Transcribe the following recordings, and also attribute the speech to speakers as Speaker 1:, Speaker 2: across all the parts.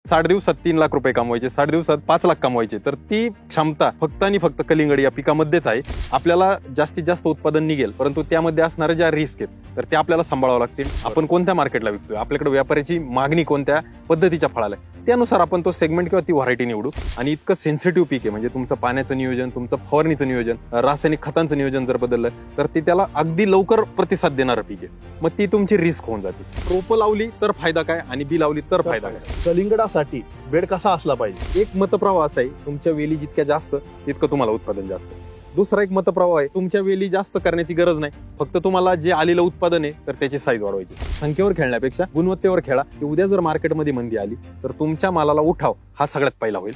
Speaker 1: 60 दिवसात 3 लाख रुपये कमवायचे, 60 दिवसात 5 लाख कमवायचे, तर ती क्षमता फक्त आणि फक्त कलिंगड या पिकामध्येच आहे. आपल्याला जास्तीत जास्त उत्पादन निघेल, परंतु त्यामध्ये असणाऱ्या ज्या रिस्क आहेत तर त्या आपल्याला सांभाळावं लागतील. आपण कोणत्या मार्केटला विकतोय, आपल्याकडे व्यापाऱ्याची मागणी कोणत्या पद्धतीच्या फळाला आहे, त्यानुसार आपण तो सेगमेंट किंवा ती व्हरायटी निवडू. आणि इतकं सेन्सिटिव्ह पीक आहे, म्हणजे तुमचं पाण्याचं नियोजन, तुमचं फवारणीचं नियोजन, रासायनिक खतांचं नियोजन जर बदललं तर ते त्याला अगदी लवकर प्रतिसाद देणारं पीक आहे. मग ती तुमची रिस्क होऊन जाते. रोपं लावली तर फायदा काय आणि बी लावली तर फायदा काय.
Speaker 2: कलिंगडासाठी बेड कसा असला पाहिजे?
Speaker 1: एक मतप्रवाह असा आहे, तुमच्या वेली जितक्या जास्त तितकं तुम्हाला उत्पादन जास्त. दुसरा एक मतप्रवाह आहे, तुमच्या वेली जास्त करण्याची गरज नाही, फक्त तुम्हाला जे आलेलं उत्पादन आहे तर त्याची साईज वाढवायची. संख्येवर खेळण्यापेक्षा गुणवत्तेवर खेळा, की उद्या जर मार्केटमध्ये मंदी आली तर तुमच्या मालाला उठाव हा सगळ्यात पहिला होईल.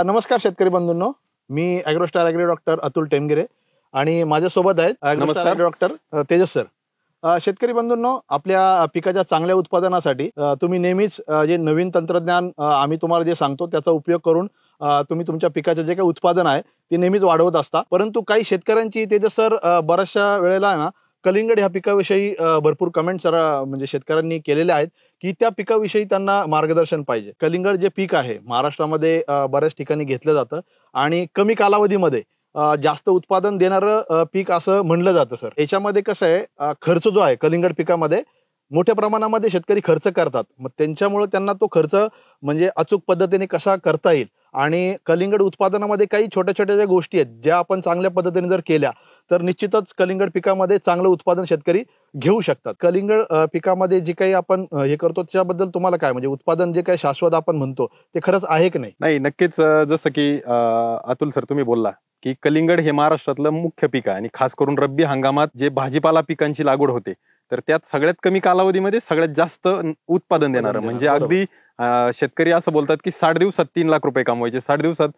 Speaker 2: नमस्कार शेतकरी बंधूंनो, मी ॲग्रोस्टार ॲग्री डॉक्टर अतुल टेमगिरे आणि माझ्यासोबत आहेत AgroStar agree doctor Tejas sir. शेतकरी बंधूंनो, आपल्या पिकाच्या चांगल्या उत्पादनासाठी तुम्ही नेहमीच जे नवीन तंत्रज्ञान आम्ही तुम्हाला जे सांगतो त्याचा उपयोग करून तुम्ही तुमच्या पिकाचे जे काही उत्पादन आहे ते नेहमीच वाढवत असता. परंतु काही शेतकऱ्यांची तेजस सर बऱ्याचशा वेळेला ना कलिंगड ह्या पिकाविषयी भरपूर कमेंट सर म्हणजे शेतकऱ्यांनी केलेले आहेत की त्या पिकाविषयी त्यांना मार्गदर्शन पाहिजे. कलिंगड जे पीक आहे महाराष्ट्रामध्ये बऱ्याच ठिकाणी घेतलं जातं आणि कमी कालावधीमध्ये जास्त उत्पादन देणारं पीक असं म्हणलं जातं सर. याच्यामध्ये कसं आहे, खर्च जो आहे कलिंगड पिकामध्ये मोठ्या प्रमाणामध्ये शेतकरी खर्च करतात. मग त्यांच्यामुळे त्यांना तो खर्च म्हणजे अचूक पद्धतीने कसा करता येईल आणि कलिंगड उत्पादनामध्ये काही छोट्या छोट्या ज्या गोष्टी आहेत ज्या आपण चांगल्या पद्धतीने जर केल्या तर निश्चितच कलिंगड पिकामध्ये चांगलं उत्पादन शेतकरी घेऊ शकतात. कलिंगड पिकामध्ये जे काही आपण हे करतो त्याबद्दल तुम्हाला काय, म्हणजे उत्पादन जे काही शाश्वत आपण म्हणतो ते खरंच आहे की नाही?
Speaker 1: नाही, नक्कीच. जसं की अतुल सर तुम्ही बोलला की कलिंगड हे महाराष्ट्रातलं मुख्य पीक आहे आणि खास करून रब्बी हंगामात जे भाजीपाला पिकांची लागवड होते तर त्यात सगळ्यात कमी कालावधीमध्ये सगळ्यात जास्त उत्पादन देणारं, म्हणजे अगदी शेतकरी असं बोलतात की 60 दिवसात 3 लाख रुपये कमवायचे, 60 दिवसात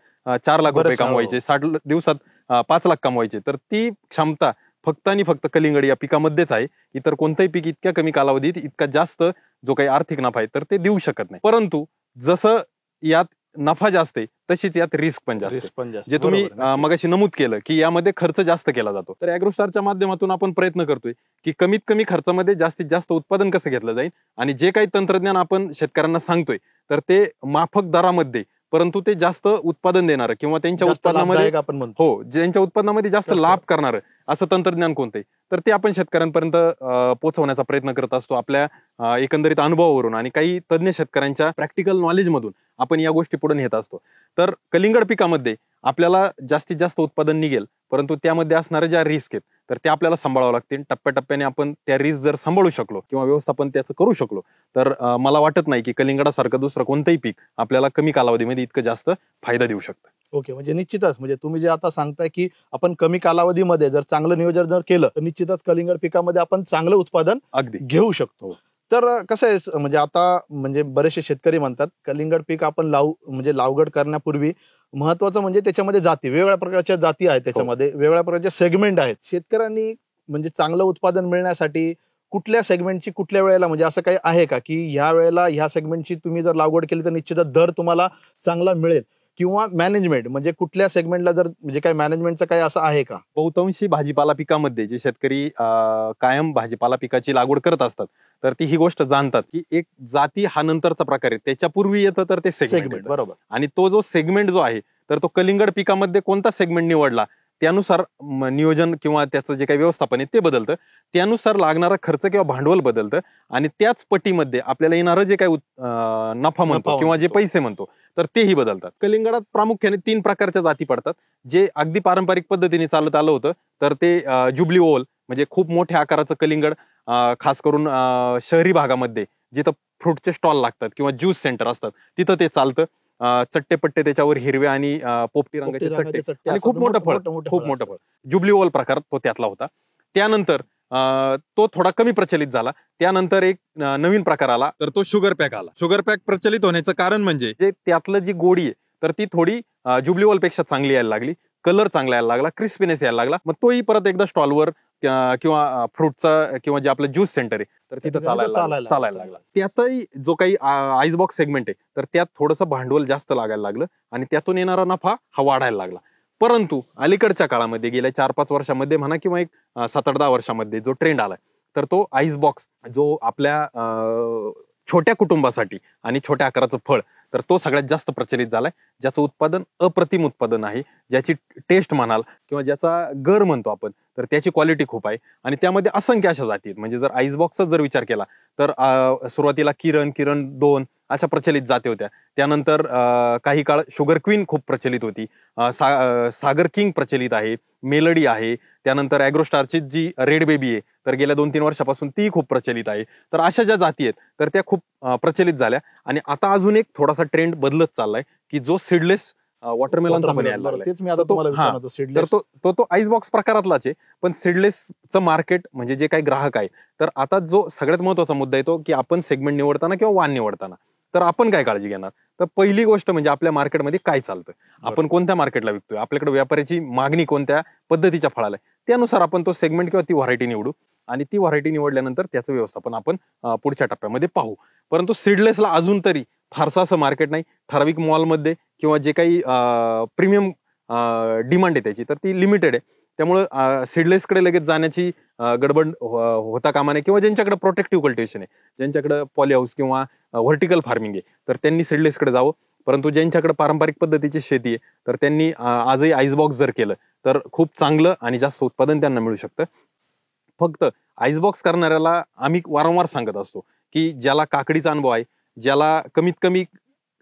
Speaker 1: 4 लाख रुपये कमवायचे, 60 दिवसात 5 लाख कमवायचे, तर ती क्षमता फक्त आणि फक्त कलिंगड या पिकामध्येच आहे. इतर कोणतंही पीक इतक्या कमी कालावधीत इतका जास्त जो काही आर्थिक नफा आहे तर ते देऊ शकत नाही. परंतु जसं यात नफा जास्त आहे तशीच यात रिस्क पण जास्त आहे. जे तुम्ही मगाशी नमूद केलं की यामध्ये खर्च जास्त केला जातो, तर ॲग्रोस्टारच्या माध्यमातून आपण प्रयत्न करतोय की कमीत कमी खर्चामध्ये जास्तीत जास्त उत्पादन कसं घेतलं जाईल आणि जे काही तंत्रज्ञान आपण शेतकऱ्यांना सांगतोय तर ते माफक दरामध्ये परंतु ते जास्त उत्पादन देणार किंवा त्यांच्या उत्पादनामध्ये
Speaker 2: आपण म्हणतो
Speaker 1: ज्यांच्या उत्पादनामध्ये जास्त लाभ करणार असं तंत्रज्ञान कोणतंय तर ते आपण शेतकऱ्यांपर्यंत पोहोचवण्याचा प्रयत्न करत असतो. आपल्या एकंदरीत अनुभवावरून आणि काही तज्ञ शेतकऱ्यांच्या प्रॅक्टिकल नॉलेज मधून आपण या गोष्टी पुढे नेत असतो. तर कलिंगड पिकामध्ये आपल्याला जास्तीत जास्त उत्पादन निघेल, परंतु त्यामध्ये असणाऱ्या ज्या रिस्क आहेत तर त्या आपल्याला सांभाळावं लागतील. टप्प्याटप्प्याने आपण त्या रिस्क जर सांभाळू शकलो किंवा व्यवस्थापन त्याचं करू शकलो तर मला वाटत नाही की कलिंगडासारखं दुसरं कोणतंही पीक आपल्याला कमी कालावधीमध्ये इतकं जास्त फायदा देऊ शकतं.
Speaker 2: ओके, म्हणजे निश्चितच म्हणजे तुम्ही जे आता सांगताय की आपण कमी कालावधीमध्ये जर चांगलं नियोजन जर केलं तर निश्चितच कलिंगड पिकामध्ये आपण चांगलं उत्पादन
Speaker 1: अगदी
Speaker 2: घेऊ शकतो. तर कसं आहे, म्हणजे आता म्हणजे बरेचसे शेतकरी म्हणतात कलिंगड पीक आपण म्हणजे लागवड करण्यापूर्वी महत्वाचं म्हणजे त्याच्यामध्ये जाती, वेगवेगळ्या प्रकारच्या जाती आहेत, त्याच्यामध्ये वेगवेगळ्या प्रकारचे सेगमेंट आहेत. शेतकऱ्यांनी म्हणजे चांगलं उत्पादन मिळण्यासाठी कुठल्या सेगमेंटची कुठल्या वेळेला, म्हणजे असं काही आहे का की ह्या वेळेला ह्या सेगमेंटची तुम्ही जर लागवड केली तर निश्चितच दर तुम्हाला चांगला मिळेल, किंवा मॅनेजमेंट म्हणजे कुठल्या सेगमेंटला जर म्हणजे काय मॅनेजमेंटचं काय असं आहे का?
Speaker 1: बहुतांशी भाजीपाला पिकामध्ये जे शेतकरी कायम भाजीपाला पिकाची लागवड करत असतात तर ती ही गोष्ट जाणतात की एक जाती हा नंतरचा प्रकार आहे, त्याच्यापूर्वी येतं तर ते सेगमेंट.
Speaker 2: बरोबर.
Speaker 1: आणि तो जो सेगमेंट जो आहे तर तो कलिंगड पिकामध्ये कोणता सेगमेंट निवडला त्यानुसार नियोजन किंवा त्याचं जे काही व्यवस्थापन आहे ते बदलतं, त्यानुसार लागणारा खर्च किंवा भांडवल बदलतं आणि त्याच पटीमध्ये आपल्याला येणारं जे काही नफा म्हणतो किंवा जे पैसे म्हणतो तर तेही बदलतात. कलिंगडात प्रामुख्याने 3 प्रकारच्या जाती पडतात. जे अगदी पारंपरिक पद्धतीने चालत आलं होतं तर ते जुबली ओव्हल, म्हणजे खूप मोठ्या आकाराचं कलिंगड, खास करून शहरी भागामध्ये जिथं फ्रूटचे स्टॉल लागतात किंवा ज्यूस सेंटर असतात तिथं ते चालतं. चट्टे त्याच्यावर हिरव्या आणि पोपटी रंगाचे चट्टे आणि खूप मोठं फळ, जुबली ओव्हल प्रकार तो त्यातला होता. त्यानंतर तो थोडा कमी प्रचलित झाला. त्यानंतर एक नवीन प्रकार आला तर तो शुगर पॅक आला. शुगर पॅक प्रचलित होण्याचं कारण म्हणजे जे त्यातलं जी गोडी आहे तर ती थोडी जुबली ओव्हल पेक्षा चांगली यायला लागली, कलर चांगला यायला लागला, क्रिस्पीनेस यायला लागला. मग तोही परत एकदा स्टॉलवर किंवा फ्रूटचा किंवा जे आपलं ज्यूस सेंटर आहे तर तिथं चालायला लागला. त्यातही जो काही आईस बॉक्स सेगमेंट आहे तर त्यात थोडंसं भांडवल जास्त लागायला लागलं आणि त्यातून येणारा नफा हा वाढायला लागला. परंतु अलीकडच्या काळामध्ये गेल्या 4-5 वर्षामध्ये म्हणा किंवा एक 7-8-10 वर्षामध्ये जो ट्रेंड आलाय तर तो आईस बॉक्स, जो आपल्या छोट्या कुटुंबासाठी आणि छोट्या आकाराचं फळ तर तो सगळ्यात जास्त प्रचलित झालाय, ज्याचं उत्पादन अप्रतिम उत्पादन आहे, ज्याची टेस्ट म्हणाल किंवा ज्याचा गर म्हणतो आपण, तर त्याची क्वालिटी खूप आहे. आणि त्यामध्ये असंख्य अशा जाती आहेत. म्हणजे जर आईसबॉक्सचा जर विचार केला तर सुरुवातीला किरण 2 अशा प्रचलित जाती होत्या. त्यानंतर काही काळ शुगर क्वीन खूप प्रचलित होती, सागर किंग प्रचलित आहे, मेलडी आहे. त्यानंतर ॲग्रोस्टारची जी रेड बेबी आहे, तर गेल्या 2-3 वर्षापासून ती खूप प्रचलित आहे. तर अशा ज्या जाती आहेत तर त्या खूप प्रचलित झाल्या. आणि आता अजून एक थोडासा ट्रेंड बदलत चाललाय की जो सीडलेस वॉटरमेलनचा पण यायला लागलाय.
Speaker 2: तेच मी आता तुम्हाला विचारणार होतो,
Speaker 1: तर
Speaker 2: seedless.
Speaker 1: तो आईसबॉक्स प्रकारातलाच आहे, पण सीडलेसचं मार्केट म्हणजे जे काही ग्राहक आहे, तर आता जो सगळ्यात महत्वाचा मुद्दा येतो की आपण सेगमेंट निवडताना किंवा वाण निवडताना तर आपण काय काळजी घेणार. तर पहिली गोष्ट म्हणजे आपल्या मार्केटमध्ये काय चालतं, आपण कोणत्या मार्केटला विकतोय, आपल्याकडे व्यापाऱ्याची मागणी कोणत्या पद्धतीच्या फळाला आहे, त्यानुसार आपण तो सेगमेंट किंवा ती व्हरायटी निवडू. आणि ती व्हरायटी निवडल्यानंतर त्याचं व्यवस्थापन आपण पुढच्या टप्प्यामध्ये पाहू. परंतु सीडलेसला अजून तरी फारसं असं मार्केट नाही. ठराविक मॉलमध्ये किंवा जे काही प्रीमियम डिमांड आहे त्याची, तर ती लिमिटेड आहे. त्यामुळं सीडलेसकडे लगेच जाण्याची गडबड होता कामा नये. किंवा ज्यांच्याकडे प्रोटेक्टिव्ह कल्टिवेशन आहे, ज्यांच्याकडे पॉली हाऊस किंवा व्हर्टिकल फार्मिंग आहे, तर त्यांनी सीडलेसकडे जावं. परंतु ज्यांच्याकडे पारंपरिक पद्धतीची शेती आहे, तर त्यांनी आजही आईसबॉक्स जर केलं तर खूप चांगलं आणि जास्त उत्पादन त्यांना मिळू शकतं. फक्त आईसबॉक्स करणाऱ्याला आम्ही वारंवार सांगत असतो की ज्याला काकडीचा अनुभव आहे, ज्याला कमीत कमी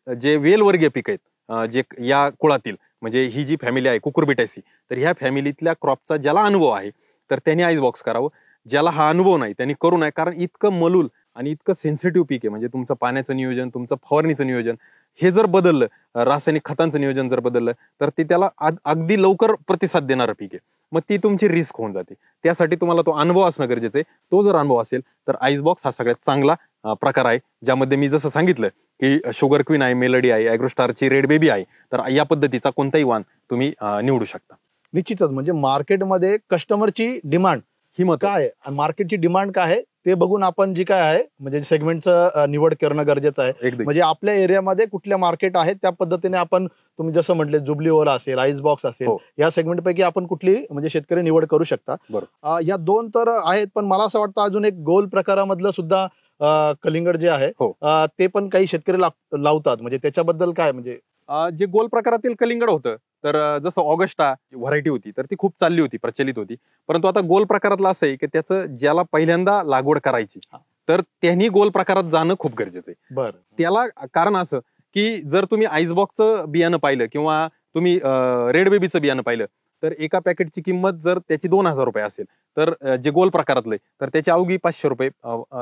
Speaker 1: जे वेलवर्गीय पीक आहेत, जे या कुळातील, म्हणजे ही जी फॅमिली आहे कुकुरबिटेसी, तर ह्या फॅमिलीतल्या क्रॉपचा ज्याला अनुभव आहे तर त्यांनी आईसबॉक्स करावं. ज्याला हा अनुभव नाही त्यांनी करू नये, कारण इतकं मलूल आणि इतकं सेन्सिटिव्ह पीक आहे. म्हणजे तुमचं पाण्याचं नियोजन, तुमचं फवारणीचं नियोजन हे जर बदललं, रासायनिक खतांचं नियोजन जर बदललं, तर ते त्याला अगदी लवकर प्रतिसाद देणारं पीक आहे. मग ती तुमची रिस्क होऊन जाते. त्यासाठी तुम्हाला तो अनुभव असणं गरजेचं आहे. तो जर अनुभव असेल तर आईसबॉक्स हा सगळ्यात चांगला प्रकार आहे, ज्यामध्ये मी जसं सांगितलं की शुगर क्वीन आहे, मेलडी आहे, ॲग्रोस्टारची रेड बेबी आहे, तर या पद्धतीचा कोणताही वाण तुम्ही निवडू शकता.
Speaker 2: निश्चितच म्हणजे मार्केटमध्ये कस्टमरची डिमांड
Speaker 1: ही मत
Speaker 2: काय आहे आणि मार्केटची डिमांड काय आहे ते बघून आपण जी काय आहे म्हणजे सेगमेंटचं निवड करणं गरजेचं आहे.
Speaker 1: एकदम.
Speaker 2: म्हणजे आपल्या एरियामध्ये कुठल्या मार्केट आहेत त्या पद्धतीने आपण, तुम्ही जसं म्हटले जुबली ओला असेल, आईसबॉक्स असेल,
Speaker 1: हो.
Speaker 2: या सेगमेंट पैकी आपण कुठली म्हणजे शेतकरी निवड करू शकता.
Speaker 1: बरोबर.
Speaker 2: या 2 तर आहेत, पण मला असं वाटतं अजून एक गोल प्रकारामधलं सुद्धा कलिंगड जे आहे
Speaker 1: हो.
Speaker 2: ते पण काही शेतकरी लावतात. म्हणजे त्याच्याबद्दल काय, म्हणजे
Speaker 1: जे गोल प्रकारातील कलिंगड होतं, तर जसं ऑगस्टा व्हरायटी होती, तर ती खूप चालली होती, प्रचलित होती. परंतु आता गोल प्रकारातलं असं आहे की त्याचं ज्याला पहिल्यांदा लागवड करायची, तर त्यांनी गोल प्रकारात जाणं खूप गरजेचं आहे.
Speaker 2: बरं,
Speaker 1: त्याला कारण असं की जर तुम्ही आईसबॉक्सचं बियाणं पाहिलं किंवा तुम्ही रेड बेबीचं बियाणं पाहिलं, तर एका पॅकेटची किंमत जर त्याची 2,000 रुपये असेल, तर जे गोल प्रकारातले तर त्याची अवघी 500 रुपये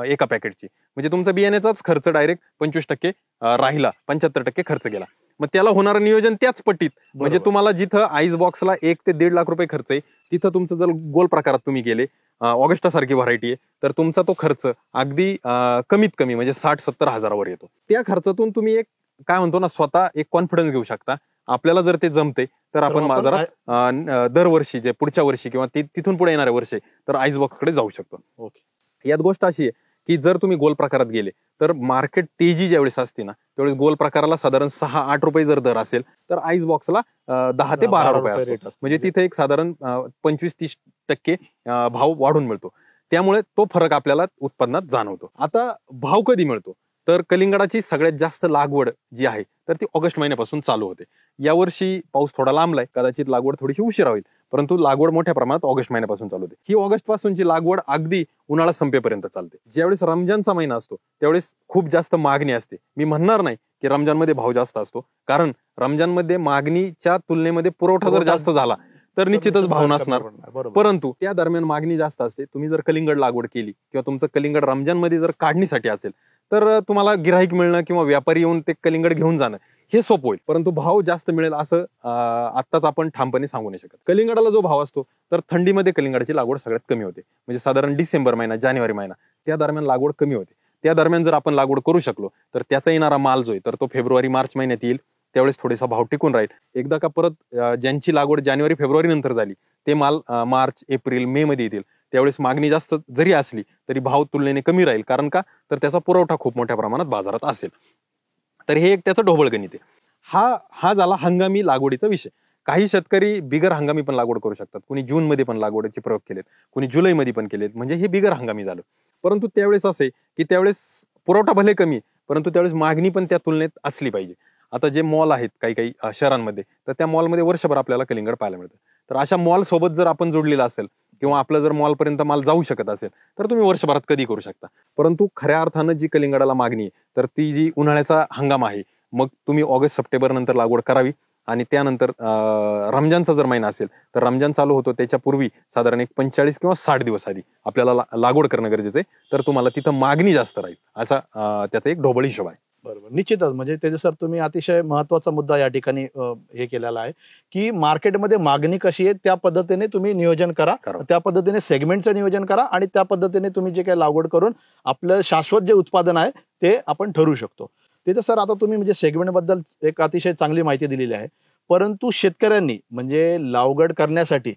Speaker 1: एका पॅकेटची. म्हणजे तुमचा बियाण्याचाच खर्च डायरेक्ट 25% राहिला, 75% खर्च गेला. मग त्याला होणारं नियोजन त्याच पट्टीत, म्हणजे तुम्हाला जिथं आईसबॉक्सला 1 ते 1.5 लाख रुपये खर्च आहे, तिथं तुमचं जर गोल प्रकारात तुम्ही गेले, ऑगस्टा सारखी व्हरायटी आहे, तर तुमचा तो खर्च अगदी कमीत कमी म्हणजे 60-70 हजारावर येतो. त्या खर्चातून तुम्ही एक काय म्हणतो ना, स्वतः एक कॉन्फिडन्स घेऊ शकता. आपल्याला जर ते जमते तर आपण बाजारात दरवर्षी जे पुढच्या वर्षी किंवा तिथून पुढे येणाऱ्या वर्षी तर आईसबॉक्सकडे जाऊ शकतो.
Speaker 2: ओके.
Speaker 1: यात गोष्ट अशी आहे की जर तुम्ही गोल प्रकारात गेले तर मार्केट तेजी ज्यावेळेस असते ना, त्यावेळेस गोल प्रकाराला साधारण 6-8 रुपये जर दर असेल, तर आईसबॉक्सला 10 ते 12 रुपये असतो. म्हणजे तिथे एक साधारण 25-30% भाव वाढून मिळतो. त्यामुळे तो फरक आपल्याला उत्पन्नात जाणवतो. आता भाव कधी मिळतो, तर कलिंगडाची सगळ्यात जास्त लागवड जी आहे तर ती ऑगस्ट महिन्यापासून चालू होते. यावर्षी पाऊस थोडा लांबलाय, कदाचित लागवड थोडीशी उशिरा होईल, परंतु लागवड मोठ्या प्रमाणात ऑगस्ट महिन्यापासून चालू होते. ही ऑगस्ट पासूनची लागवड अगदी उन्हाळा संपेपर्यंत चालते. ज्यावेळेस रमजानचा महिना असतो त्यावेळेस खूप जास्त मागणी असते. मी म्हणणार नाही की रमजानमध्ये भाव जास्त असतो, कारण रमजानमध्ये मागणीच्या तुलनेमध्ये पुरवठा जर जास्त झाला तर निश्चितच भाव नसणार. परंतु त्या दरम्यान मागणी जास्त असते. तुम्ही जर कलिंगड लागवड केली किंवा तुमचं कलिंगड रमजानमध्ये जर काढणीसाठी असेल, तर तुम्हाला गिराईक मिळणं किंवा व्यापारी येऊन ते कलिंगड घेऊन जाणं हे सोपं होईल. परंतु भाव जास्त मिळेल असं आत्ताच आपण ठामपणे सांगू नाही शकत. कलिंगडाला जो भाव असतो, तर थंडीमध्ये कलिंगडाची लागवड सगळ्यात कमी होते. म्हणजे साधारण डिसेंबर महिना, जानेवारी महिना त्या दरम्यान लागवड कमी होते. त्या दरम्यान जर आपण लागवड करू शकलो तर त्याचा येणारा माल जो आहे तर तो फेब्रुवारी-मार्च महिन्यात येईल. त्यावेळेस थोडासा भाव टिकून राहील. एकदा का परत ज्यांची लागवड जानेवारी-फेब्रुवारी नंतर झाली ते माल मार्च, एप्रिल, मे मध्ये येतील. त्यावेळेस मागणी जास्त जरी असली तरी भाव तुलनेने कमी राहील. कारण का, तर त्याचा पुरवठा खूप मोठ्या प्रमाणात बाजारात असेल. तर हे एक त्याचं ढोबळ गणित आहे. हा झाला हंगामी लागवडीचा विषय. काही शेतकरी बिगर हंगामी पण लागवड करू शकतात. कुणी जूनमध्ये पण लागवडीचे प्रयोग केलेत, कुणी जुलैमध्ये पण केलेत. म्हणजे हे बिगर हंगामी झालं. परंतु त्यावेळेस असे की त्यावेळेस पुरवठा भले कमी, परंतु त्यावेळेस मागणी पण त्या तुलनेत असली पाहिजे. आता जे मॉल आहेत काही काही शहरांमध्ये, तर त्या मॉलमध्ये वर्षभर आपल्याला कलिंगड पाहायला मिळतं. तर अशा मॉल सोबत जर आपण जोडलेला असेल किंवा आपलं जर मॉलपर्यंत माल जाऊ शकत असेल तर तुम्ही वर्षभरात कधी करू शकता. परंतु खऱ्या अर्थानं जी कलिंगडाला मागणी आहे तर ती जी उन्हाळ्याचा हंगाम आहे, मग तुम्ही ऑगस्ट सप्टेंबर नंतर लागवड करावी. आणि त्यानंतर रमजानचा जर महिना असेल तर रमजान चालू होतो त्याच्यापूर्वी साधारण एक 45 किंवा 60 दिवस आधी आपल्याला लागवड करणं गरजेचं आहे. तर तुम्हाला तिथं मागणी जास्त राहील असा त्याचा एक ढोबळ हिशोब आहे.
Speaker 2: बरोबर, निश्चितच. म्हणजे तेजस सर, तुम्ही अतिशय महत्वाचा मुद्दा या ठिकाणी हे केलेला आहे की मार्केटमध्ये मागणी कशी आहे त्या पद्धतीने तुम्ही नियोजन करा, त्या पद्धतीने सेगमेंटचं नियोजन करा आणि त्या पद्धतीने तुम्ही जे काही लागवड करून आपलं शाश्वत जे उत्पादन आहे ते आपण ठरवू शकतो. तेजस सर, आता तुम्ही म्हणजे सेगमेंट बद्दल एक अतिशय चांगली माहिती दिलेली आहे. परंतु शेतकऱ्यांनी म्हणजे लागवड करण्यासाठी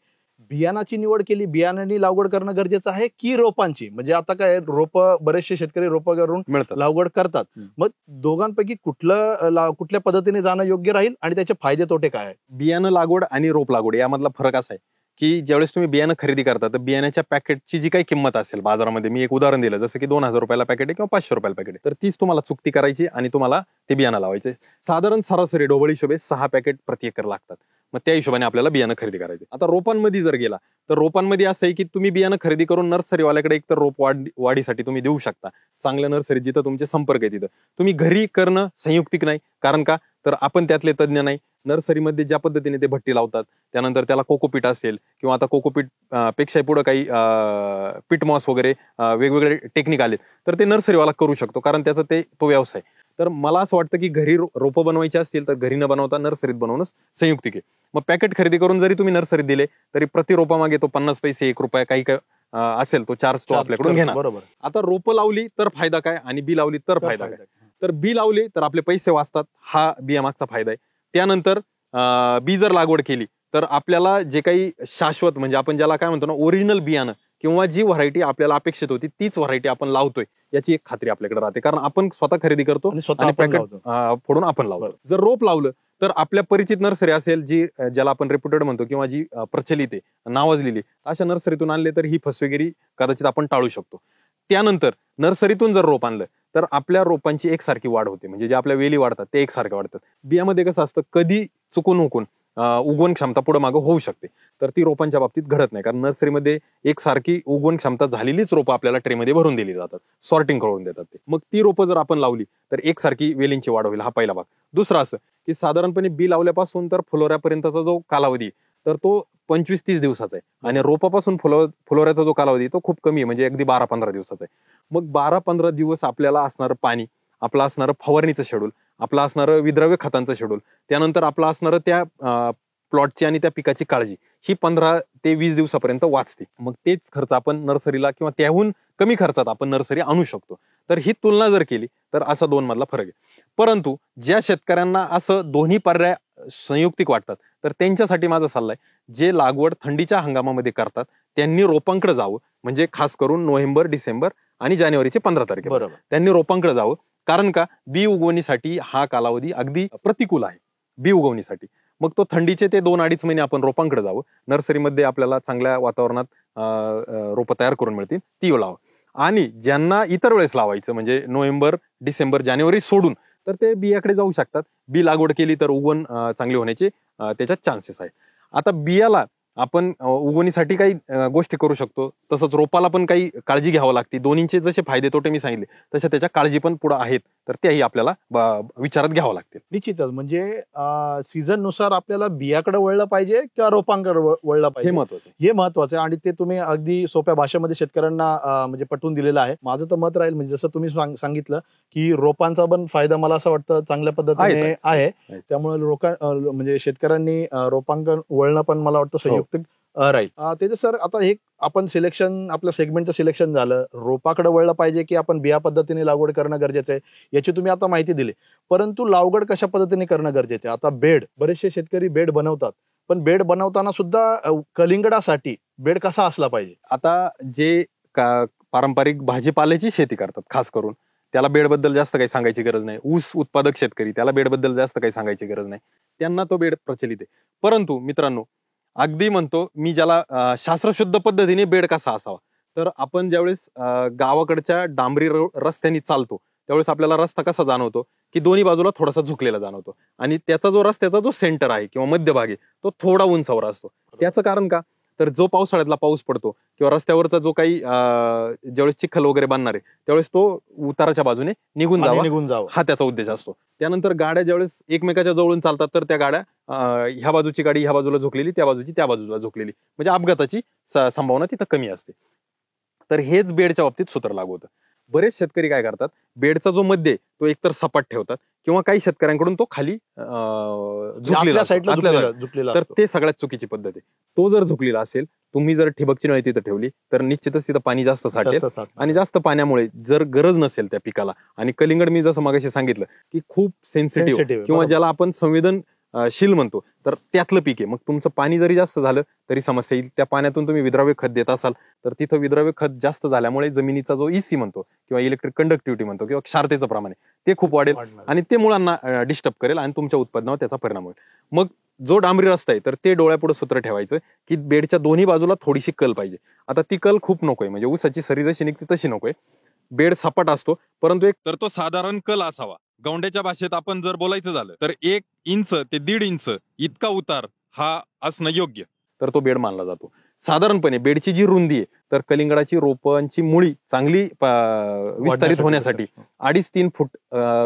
Speaker 2: बियाणाची निवड केली, बियाणांनी लागवड करणं गरजेचं आहे की रोपांची? म्हणजे आता काय रोप, बरेचसे शेतकरी रोप करून
Speaker 1: मिळतात.
Speaker 2: लागवड करतात. मग दोघांपैकी कुठल्या पद्धतीने जाणं योग्य राहील आणि त्याचे फायदे तोटे काय आहेत?
Speaker 1: बियाणं लागवड आणि रोप लागवड यामधला फरक असा आहे की ज्यावेळेस तुम्ही बियाणं खरेदी करता तर बियाण्याच्या पॅकेटची जी काही किंमत असेल बाजारामध्ये, मी एक उदाहरण दिलं जसं की 2000 रुपयाला पॅकेट आहे किंवा 500 रुपयाला पॅकेट आहे, तर तीच तुम्हाला चुकती करायची आणि तुम्हाला ते बियाणं लावायचे. साधारण सरासरी ढोबळ हिशोबे 6 पॅकेट प्रति एकर लागतात. मग त्या हिशोबाने आपल्याला बियाणं खरेदी करायचे. आता रोपांमध्ये जर गेला तर रोपांमध्ये असं आहे की तुम्ही बियाणं खरेदी करून नर्सरीवाल्याकडे एक तर रोप वाढीसाठी तुम्ही देऊ शकता. चांगल्या नर्सरी जिथं तुमचे संपर्क आहे तिथं तुम्ही घरी करणं संयुक्तिक नाही. कारण का तर आपण त्यातले तज्ज्ञ नाही. नर्सरीमध्ये ज्या पद्धतीने ते भट्टी लावतात, त्यानंतर त्याला कोकोपीट असेल किंवा आता कोकोपीट पेक्षा पुढे काही पिटमॉस वगैरे वेगवेगळे टेक्निक आले तर ते नर्सरीवाला करू शकतो, कारण त्याचा तो व्यवसाय. तर मला असं वाटतं की घरी रोपं बनवायची असतील तर घरी न बनवता नर्सरीत बनवणं संयुक्तिक आहे. मग पॅकेट खरेदी करून जरी तुम्ही नर्सरीत दिले तरी प्रति रोपामागे तो 50 पैसे 1 रुपया काही असेल तो चार्ज तो आपल्याकडून घेणार.
Speaker 2: बरोबर.
Speaker 1: आता रोपं लावली तर फायदा काय आणि बी लावली तर फायदा काय? तर बी लावली तर आपले पैसे वाचतात, हा बियामागचा फायदा आहे. त्यानंतर बी जर लागवड केली तर आपल्याला जे काही शाश्वत म्हणजे आपण ज्याला काय म्हणतो ना ओरिजिनल बियाणं किंवा जी व्हरायटी आपल्याला अपेक्षित होती तीच व्हरायटी आपण लावतोय याची एक खात्री आपल्याकडे राहते, कारण आपण स्वतः खरेदी करतो आणि पॅकेट फोडून आपण लावतो. जर रोप लावलं तर आपल्या परिचित नर्सरी असेल जी ज्याला आपण रेप्युटेड म्हणतो किंवा जी प्रचलित आहे नावाजलेली, अशा नर्सरीतून आणले तर ही फसवेगिरी कदाचित आपण टाळू शकतो. त्यानंतर नर्सरीतून जर रोप आणलं तर आपल्या रोपांची एकसारखी वाढ होते, म्हणजे जे आपल्या वेली वाढतात ते एकसारखे वाढतात. बियामध्ये कसं असतं कधी चुकून उगवण क्षमता पुढे मागं होऊ शकते, तर ती रोपांच्या बाबतीत घडत नाही, कारण नर्सरीमध्ये एकसारखी उगवण क्षमता झालेलीच रोपं आपल्याला ट्रेमध्ये भरून दिली जातात, सॉर्टिंग करून देतात ते. मग ती रोपं जर आपण लावली तर एकसारखी वेलींची वाढ होईल, हा पहिला भाग. दुसरा असं की साधारणपणे बी लावल्यापासून तर फुलोऱ्यापर्यंतचा जो कालावधी तर तो 25-30 दिवसाचा आहे आणि रोपापासून फुलोऱ्याचा जो कालावधी तो खूप कमी आहे, म्हणजे अगदी 12-15 दिवसाचा आहे. मग 12-15 दिवस आपल्याला असणारं पाणी, आपलं असणारं फवारणीचं शेड्यूल, आपलं असणारं विद्रव्य खतांचं शेड्यूल, त्यानंतर आपलं असणारं त्या प्लॉटची आणि त्या पिकाची काळजी, ही 15 ते 20 दिवसापर्यंत वाचते. मग तेच खर्च आपण नर्सरीला किंवा त्याहून कमी खर्चात आपण नर्सरी आणू शकतो. तर ही तुलना जर केली तर असा 2 मधला फरक आहे. परंतु ज्या शेतकऱ्यांना असं दोन्ही पर्याय संयुक्तिक वाटतात तर त्यांच्यासाठी माझा सल्ला आहे, जे लागवड थंडीच्या हंगामामध्ये करतात त्यांनी रोपांकडे जावं, म्हणजे खास करून नोव्हेंबर, डिसेंबर आणि जानेवारीचे 15 तारखेला त्यांनी रोपांकडे जावं. कारण का बी उगवणीसाठी हा कालावधी अगदी प्रतिकूल आहे बी उगवणीसाठी. मग तो थंडीचे ते 2-2.5 महिने आपण रोपांकडे जावं. नर्सरीमध्ये आपल्याला चांगल्या वातावरणात रोपं तयार करून मिळतील, ती लावा. आणि ज्यांना इतर वेळेस लावायचं म्हणजे नोव्हेंबर, डिसेंबर, जानेवारी सोडून तर ते बियाकडे जाऊ शकतात. बी लागवड केली तर उगवण चांगली होण्याचे त्याच्यात चान्सेस आहे. आता बियाला आपण उगवणीसाठी काही गोष्टी करू शकतो, तसंच रोपाला पण काही काळजी घ्यावं लागते. दोन्हींचे जसे फायदे तोटे मी सांगितले तसे त्याच्या काळजी पण पुढे आहेत, तर त्याही आपल्याला विचारात घ्यावं लागतील.
Speaker 2: निश्चितच. म्हणजे सीझन नुसार आपल्याला बियाकडे वळलं पाहिजे किंवा रोपांकडे वळलं पाहिजे, हे महत्वाचं आहे. आणि ते तुम्ही अगदी सोप्या भाषेमध्ये शेतकऱ्यांना म्हणजे पटवून दिलेलं आहे. माझं तर मत राहील म्हणजे जसं तुम्ही सांगितलं की रोपांचा पण फायदा मला असं वाटतं चांगल्या पद्धतीने आहे. त्यामुळे म्हणजे शेतकऱ्यांनी रोपांकडे वळणं पण मला वाटतं संयुक्त राहील. त्याचं सर, आता एक आपण सिलेक्शन, आपलं सेगमेंटचं सिलेक्शन झालं, रोपाकडे वळलं पाहिजे की आपण बिया पद्धतीने लागवड करणं गरजेचं आहे याची तुम्ही आता माहिती दिली. परंतु लागवड कशा पद्धतीने करणं गरजेचं आहे? आता बेड, बरेचसे शेतकरी बेड बनवतात, पण बेड बनवताना सुद्धा कलिंगडासाठी बेड कसा असला पाहिजे?
Speaker 1: आता जे पारंपरिक भाजीपाल्याची शेती करतात खास करून त्याला बेडबद्दल जास्त काही सांगायची गरज नाही. ऊस उत्पादक शेतकरी त्याला बेडबद्दल जास्त काही सांगायची गरज नाही, त्यांना तो बेड प्रचलित आहे. परंतु मित्रांनो, अगदी म्हणतो मी ज्याला शास्त्रशुद्ध पद्धतीने बेड कसा असावा, तर आपण ज्यावेळेस गावाकडच्या डांबरी रस्त्यांनी चालतो त्यावेळेस आपल्याला रस्ता कसा जाणवतो की दोन्ही बाजूला थोडासा झुकलेला जाणवतो आणि त्याचा जो रस्त्याचा जो सेंटर आहे किंवा मध्यभाग आहे तो थोडा उंचावर असतो. त्याचं कारण का, तर जो पावसाळ्यातला पाऊस पडतो किंवा रस्त्यावरचा जो काही ज्यावेळेस चिखल वगैरे बांधणार आहे त्यावेळेस तो उताराच्या बाजूने निघून जावा हा त्याचा उद्देश असतो. त्यानंतर गाड्या ज्यावेळेस एकमेकाच्या जवळून चालतात तर त्या गाड्या ह्या बाजूची गाडी ह्या बाजूला झुकलेली, त्या बाजूची त्या बाजूला झुकलेली, म्हणजे अपघाताची संभावना तिथं कमी असते. तर हेच बेडच्या बाबतीत सूत्र लागू होतं. बरेच शेतकरी काय करतात, बेडचा जो मध्य आहे तो एकतर सपाट ठेवतात किंवा काही शेतकऱ्यांकडून तो खाली झुकलेला तर ते सगळ्यात चुकीची पद्धत आहे. तो जर झुकलेला असेल, तुम्ही जर ठिबकची नळी तिथं ठेवली तर निश्चितच तिथं पाणी जास्त साठेल आणि जास्त पाण्यामुळे जर गरज नसेल त्या पिकाला, आणि कलिंगड मी जसं मगाशी सांगितलं की खूप सेन्सिटिव्ह किंवा ज्याला आपण संवेदनशील म्हणतो, तर त्यातलं पीक आहे. मग तुमचं पाणी जरी जास्त झालं तरी समस्या येईल. त्या पाण्यातून तुम्ही विद्राव्य खत देत असाल तर तिथं विद्राव्य खत जास्त झाल्यामुळे जमिनीचा जो ईसी म्हणतो किंवा इलेक्ट्रिक कंडक्टिव्हिटी म्हणतो किंवा क्षारतेचं प्रमाण आहे ते खूप वाढेल आणि ते मुळांना डिस्टर्ब करेल आणि तुमच्या उत्पादनावर त्याचा परिणाम होईल. मग जो डांबरी रस्ता आहे तर ते डोळ्यापुढे सूत्र ठेवायचं की बेडच्या दोन्ही बाजूला थोडीशी कल पाहिजे. आता ती कल खूप नकोय, म्हणजे ऊसाची सरी जशी निघते तशी नकोय. बेड सपाट असतो परंतु एक तर तो साधारण कल असावा. गौंड्याच्या भाषेत आपण जर बोलायचं झालं तर 1 इंच ते 1.5 इंच इतका उतार हा असणं योग्य, तर तो बेड मानला जातो. साधारणपणे बेडची जी रुंदी आहे तर कलिंगडाची रोपांची मुळी चांगली विस्तारित होण्यासाठी 2.5-3 फूट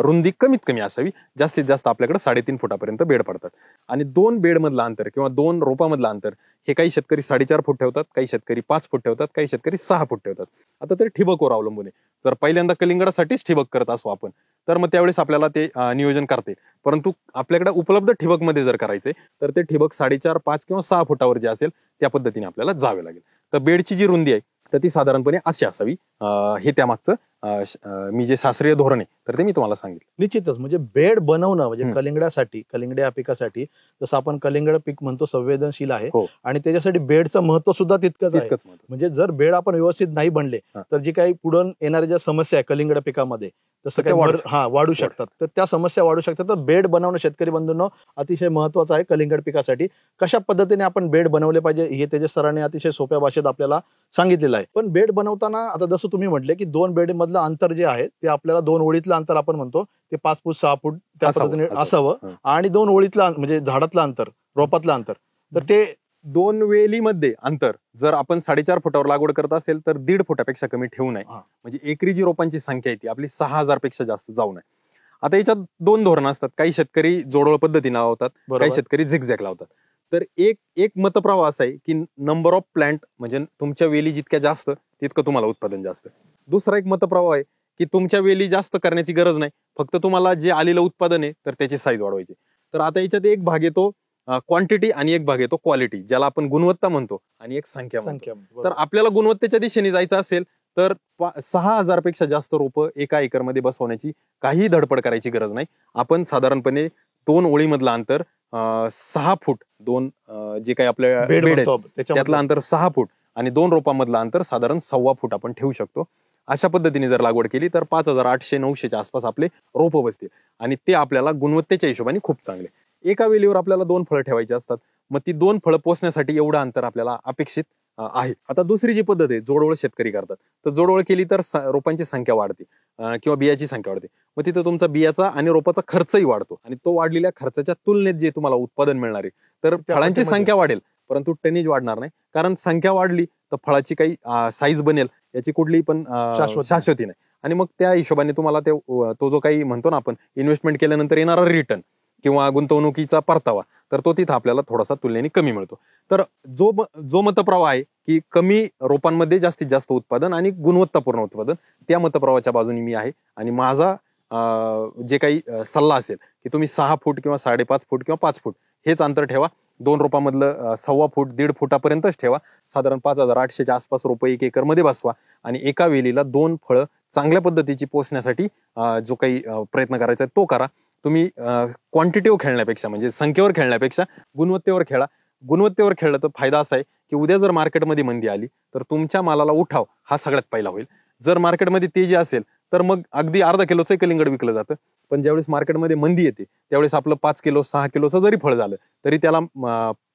Speaker 1: रुंदी कमीत कमी असावी. जास्तीत जास्त आपल्याकडे 3.5 फुटापर्यंत बेड पडतात. आणि 2 बेड मधलं अंतर किंवा 2 रोपामधलं अंतर हे काही शेतकरी 4.5 फूट ठेवतात, काही शेतकरी 5 फूट ठेवतात, काही शेतकरी 6 फूट ठेवतात. आता ते ठिबकवर अवलंबून आहे. जर पहिल्यांदा कलिंगडासाठीच ठिबक करत असू आपण तर मग त्यावेळेस आपल्याला ते नियोजन करते. परंतु आपल्याकडे उपलब्ध ठिबक मध्ये जर करायचे तर ते ठिबक 4.5, 5 किंवा 6 फुटावर जे असेल त्या पद्धतीने आपल्याला जावे लागेल. तर बेडची जी रुंदी आहे तर ती साधारणपणे अशी असावी. हे त्यामागचं मी जे शास्त्रीय धोरण आहे तर ते मी तुम्हाला सांगितलं.
Speaker 2: निश्चितच म्हणजे बेड बनवणं म्हणजे कलिंगडासाठी, कलिंगड या पिकासाठी जसं आपण कलिंगड पीक म्हणतो संवेदनशील आहे आणि त्याच्यासाठी बेडचं महत्व सुद्धा तितकंच आहे. म्हणजे जर बेड आपण व्यवस्थित नाही बनले तर जी काही पुढे येणाऱ्या ज्या समस्या आहे कलिंगड पिकामध्ये तसं काही वाढू शकतात, तर त्या समस्या वाढू शकतात. तर बेड बनवणं शेतकरी बंधूंनो अतिशय महत्वाचं आहे कलिंगड पिकासाठी. कशा पद्धतीने आपण बेड बनवले पाहिजे हे तेजस सरांनी अतिशय सोप्या भाषेत आपल्याला सांगितलेलं आहे. पण बेड बनवताना आता जसं तुम्ही म्हटले की 2 बेड मधलं अंतर जे आहे ते आपल्याला 2 ओळीतलं अंतर आपण म्हणतो ते 5 फूट 6 फूट त्या पद्धतीने असावं आणि 2 ओळीतलं म्हणजे झाडातलं अंतर, रोपातलं अंतर तर ते
Speaker 1: 2 वेलीमध्ये अंतर जर आपण 4.5 फुटावर लागवड करत असेल तर 1.5 फुटापेक्षा कमी ठेवू नये. म्हणजे एकरी जी रोपांची संख्या आहे ती आपली 6,000 पेक्षा जास्त जाऊ नये. आता याच्यात 2 धोरणं असतात. काही शेतकरी जोडोळ पद्धतीने लावतात, काही शेतकरी झिगझॅग लावतात. तर एक मतप्रवाह असा आहे की नंबर ऑफ प्लांट म्हणजे तुमच्या वेली जितक्या जास्त तितकं तुम्हाला उत्पादन जास्त. दुसरा एक मतप्रवाह आहे की तुमच्या वेली जास्त करण्याची गरज नाही, फक्त तुम्हाला जे आलेलं उत्पादन आहे तर त्याची साईज वाढवायची. तर आता याच्यात एक भाग येतो क्वांटिटी आणि एक भाग येतो क्वालिटी, ज्याला आपण गुणवत्ता म्हणतो आणि एक संख्या म्हणतो. तर आपल्याला गुणवत्तेच्या दिशेने जायचं असेल तर 6,000 पेक्षा जास्त रोपं एका एकरमध्ये बसवण्याची काही धडपड करायची गरज नाही. आपण साधारणपणे 2 ओळीमधलं अंतर 6 फूट, 2 जे काही आपल्या बेड आहेत त्यातलं अंतर 6 फूट आणि 2 रोपांमधलं अंतर साधारण 1.25 फूट आपण ठेवू शकतो. अशा पद्धतीने जर लागवड केली तर 5,800-900च्या आसपास आपले रोपं बसतील आणि ते आपल्याला गुणवत्तेच्या हिशोबाने खूप चांगले. एका वेलीवर आपल्याला 2 फळं ठेवायची असतात, मग ती 2 फळं पोचण्यासाठी एवढं अंतर आपल्याला अपेक्षित आहे. आता दुसरी जी पद्धत आहे जोडवळ शेतकरी करतात, तर जोडवळ केली तर रोपांची संख्या वाढते किंवा बियाची संख्या वाढते. मग तिथं तुमचा बियाचा आणि रोपाचा खर्चही वाढतो आणि तो वाढलेल्या खर्चाच्या तुलनेत जे तुम्हाला उत्पादन मिळणार आहे तर फळांची संख्या वाढेल परंतु टनेज वाढणार नाही. कारण संख्या वाढली तर फळाची काही साईज बनेल याची कुठलीही पण शाश्वती नाही आणि मग त्या हिशोबाने तुम्हाला तो जो काही म्हणतो ना आपण इन्व्हेस्टमेंट केल्यानंतर येणारा रिटर्न किंवा गुंतवणुकीचा परतावा तर तो तिथं आपल्याला थोडासा तुलनेने कमी मिळतो. तर जो मतप्रवाह आहे की कमी रोपांमध्ये जास्तीत जास्त उत्पादन आणि गुणवत्तापूर्ण उत्पादन, त्या मतप्रवाहाच्या बाजूने मी आहे. आणि माझा जे काही सल्ला असेल की तुम्ही 6 फूट किंवा 5.5 फूट किंवा 5 फूट हेच अंतर ठेवा. 2 रोपांमधलं 1.25 फूट 1.5 फुटापर्यंतच ठेवा. साधारण 5,800च्या आसपास रोपं 1 एकरमध्ये बसवा आणि एका वेलीला 2 फळं चांगल्या पद्धतीची पोचण्यासाठी जो काही प्रयत्न करायचा आहे तो करा. तुम्ही क्वांटिटीवर खेळण्यापेक्षा म्हणजे संख्येवर खेळण्यापेक्षा गुणवत्तेवर खेळा. गुणवत्तेवर खेळलं तर फायदा असा आहे की उद्या जर मार्केटमध्ये मंदी आली तर तुमच्या मालाला उठाव हा सगळ्यात पहिला होईल. जर मार्केटमध्ये तेजी असेल तर मग अगदी अर्धा किलोचं कलिंगड विकलं जातं, पण ज्यावेळेस मार्केटमध्ये मंदी येते त्यावेळेस आपलं 5 किलो 6 किलोचं जरी फळ झालं तरी त्याला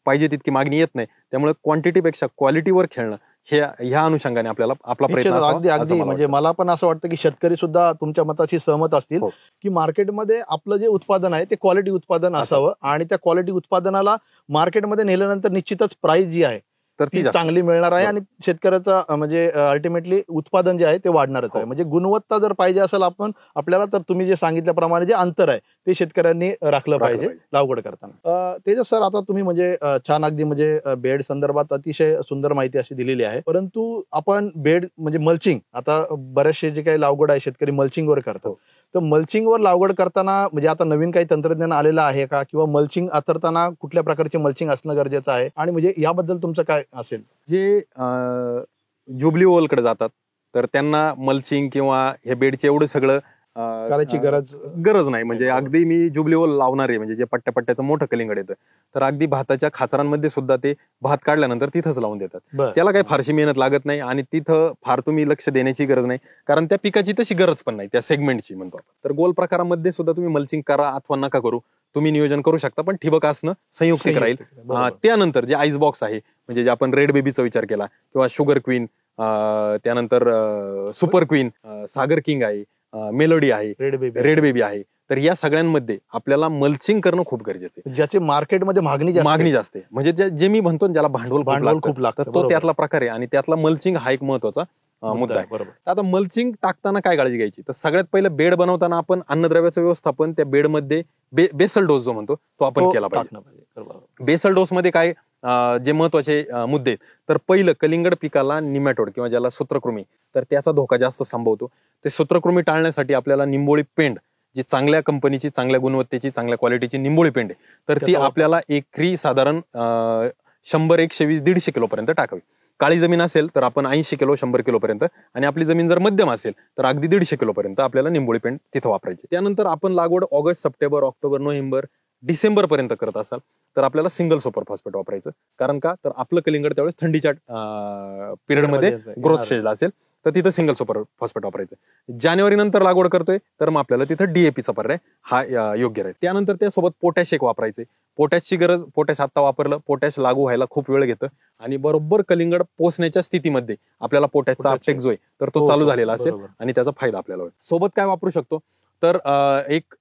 Speaker 1: पाहिजे तितकी मागणी येत नाही. त्यामुळे क्वांटिटीपेक्षा क्वालिटीवर खेळणं ह्या अनुषंगाने आपल्याला आपला प्रयत्न
Speaker 2: निश्चितच,
Speaker 1: असावा,
Speaker 2: अगदी
Speaker 1: असं
Speaker 2: अगदी
Speaker 1: मला
Speaker 2: म्हणजे
Speaker 1: वाटतं.
Speaker 2: मला पण असं वाटतं की शेतकरी सुद्धा तुमच्या मताशी सहमत असतील
Speaker 1: हो.
Speaker 2: की मार्केटमध्ये आपलं जे उत्पादन आहे ते क्वालिटी उत्पादन असावं आणि त्या क्वालिटी उत्पादनाला मार्केटमध्ये नेल्यानंतर निश्चितच प्राइस जी आहे
Speaker 1: तर
Speaker 2: ती
Speaker 1: जास्त.
Speaker 2: चांगली मिळणार आहे
Speaker 1: बरोबर.
Speaker 2: आणि शेतकऱ्याचा म्हणजे अल्टिमेटली उत्पादन जे आहे ते वाढणारच आहे.
Speaker 1: हो.
Speaker 2: म्हणजे गुणवत्ता जर पाहिजे असेल आपल्याला तर तुम्ही जे सांगितल्याप्रमाणे जे अंतर आहे ते शेतकऱ्यांनी राखलं पाहिजे लागवड करताना. तेजस सर, आता तुम्ही म्हणजे छान अगदी म्हणजे बेड संदर्भात अतिशय सुंदर माहिती अशी दिलेली आहे. परंतु आपण बेड म्हणजे मल्चिंग, आता बरेचसे जे काही लागवड आहे शेतकरी मल्चिंगवर करतात.
Speaker 1: हो.
Speaker 2: तर मल्चिंगवर लागवड करताना म्हणजे आता नवीन काही तंत्रज्ञान आलेलं आहे का, किंवा मल्चिंग आतरताना कुठल्या प्रकारचे मल्चिंग असणं गरजेचं आहे, आणि म्हणजे याबद्दल तुमचं काय असेल?
Speaker 1: जे जुबली ओलकडे जातात तर त्यांना मल्चिंग किंवा हे बेडचे एवढं सगळं
Speaker 2: करायची
Speaker 1: गरज नाही. म्हणजे
Speaker 2: बरोबर.
Speaker 1: अगदी मी जुबली ओल लावणार आहे, म्हणजे जे पट्ट्या पट्ट्याचं मोठं कलिंगड येतं, तर अगदी भाताच्या खाचरांमध्ये सुद्धा ते भात काढल्यानंतर तिथंच लावून देतात.
Speaker 2: बरं.
Speaker 1: त्याला काही फारशी मेहनत लागत नाही आणि तिथं फार तुम्ही लक्ष देण्याची गरज नाही, कारण त्या पिकाची तशी गरज पण नाही, त्या सेगमेंटची म्हणतो आपण. तर गोल प्रकारामध्ये सुद्धा तुम्ही मल्चिंग करा अथवा नका करू, तुम्ही नियोजन करू शकता, पण ठिबक असणं संयुक्तिक राहील.
Speaker 2: बरोबर.
Speaker 1: त्यानंतर जे आईस बॉक्स आहे, म्हणजे जे आपण रेड बेबीचा विचार केला किंवा शुगर क्वीन, त्यानंतर सुपर क्वीन, सागर किंग आहे, मेलोडी आहे, रेड बेबी आहे, तर या सगळ्यांमध्ये आपल्याला मल्चिंग करणं खूप गरजेचं आहे.
Speaker 2: ज्याची मार्केटमध्ये मागणी
Speaker 1: जास्त आहे. म्हणजे जे मी म्हणतो ना, ज्याला भांडवल
Speaker 2: खूप लागतं,
Speaker 1: तर तो त्यातला प्रकार आहे आणि त्यातला मल्चिंग हा एक महत्वाचा मुद्दा आहे.
Speaker 2: बरोबर.
Speaker 1: आता मल्चिंग टाकताना काय काळजी घ्यायची, तर सगळ्यात पहिलं बेड बनवताना आपण अन्नद्रव्याचं व्यवस्थापन त्या बेडमध्ये बेसल डोस जो म्हणतो तो आपण केला पाहिजे. बेसल डोस मध्ये काय जे महत्वाचे मुद्दे, तर पहिलं कलिंगड पिकाला निमॅटोड किंवा ज्याला सूत्रकृमी, तर त्याचा धोका जास्त संभवतो. ते सूत्रकृमी टाळण्यासाठी आपल्याला निंबोळी पेंड, जी चांगल्या कंपनीची, चांगल्या गुणवत्तेची, चांगल्या क्वालिटीची निंबोळी पेंड आहे, तर ती आपल्याला एकरी साधारण 100, 120, 150 किलो पर्यंत टाकावी. काळी जमीन असेल तर आपण 80 किलो, 100 किलो पर्यंत, आणि आपली जमीन जर मध्यम असेल तर अगदी 150 किलो पर्यंत आपल्याला निंबोळी पेंड तिथं वापरायची. त्यानंतर आपण लागवड August, September, October, November, December पर्यंत करत असाल तर आपल्याला सिंगल सुपर फॉस्फेट वापरायचं. कारण का, तर आपलं कलिंगड त्यावेळेस थंडीच्या पिरियडमध्ये ग्रोथ स्टेजला असेल तर तिथं सिंगल सुपर फॉस्फेट वापरायचं. जानेवारी नंतर लागवड करतोय तर मग आपल्याला तिथं डीएपीचा पर्याय हा योग्य राहील. त्यानंतर त्यासोबत पोटॅश एक वापरायचे. पोटॅशची गरज, पोटॅश आता वापरलं, पोटॅश लागू व्हायला खूप वेळ घेतं आणि बरोबर कलिंगड पोचण्याच्या स्थितीमध्ये आपल्याला पोटॅशचा अपटेक जो आहे तर तो चालू झालेला असेल आणि त्याचा फायदा आपल्याला होईल. सोबत काय वापरू शकतो, तर एक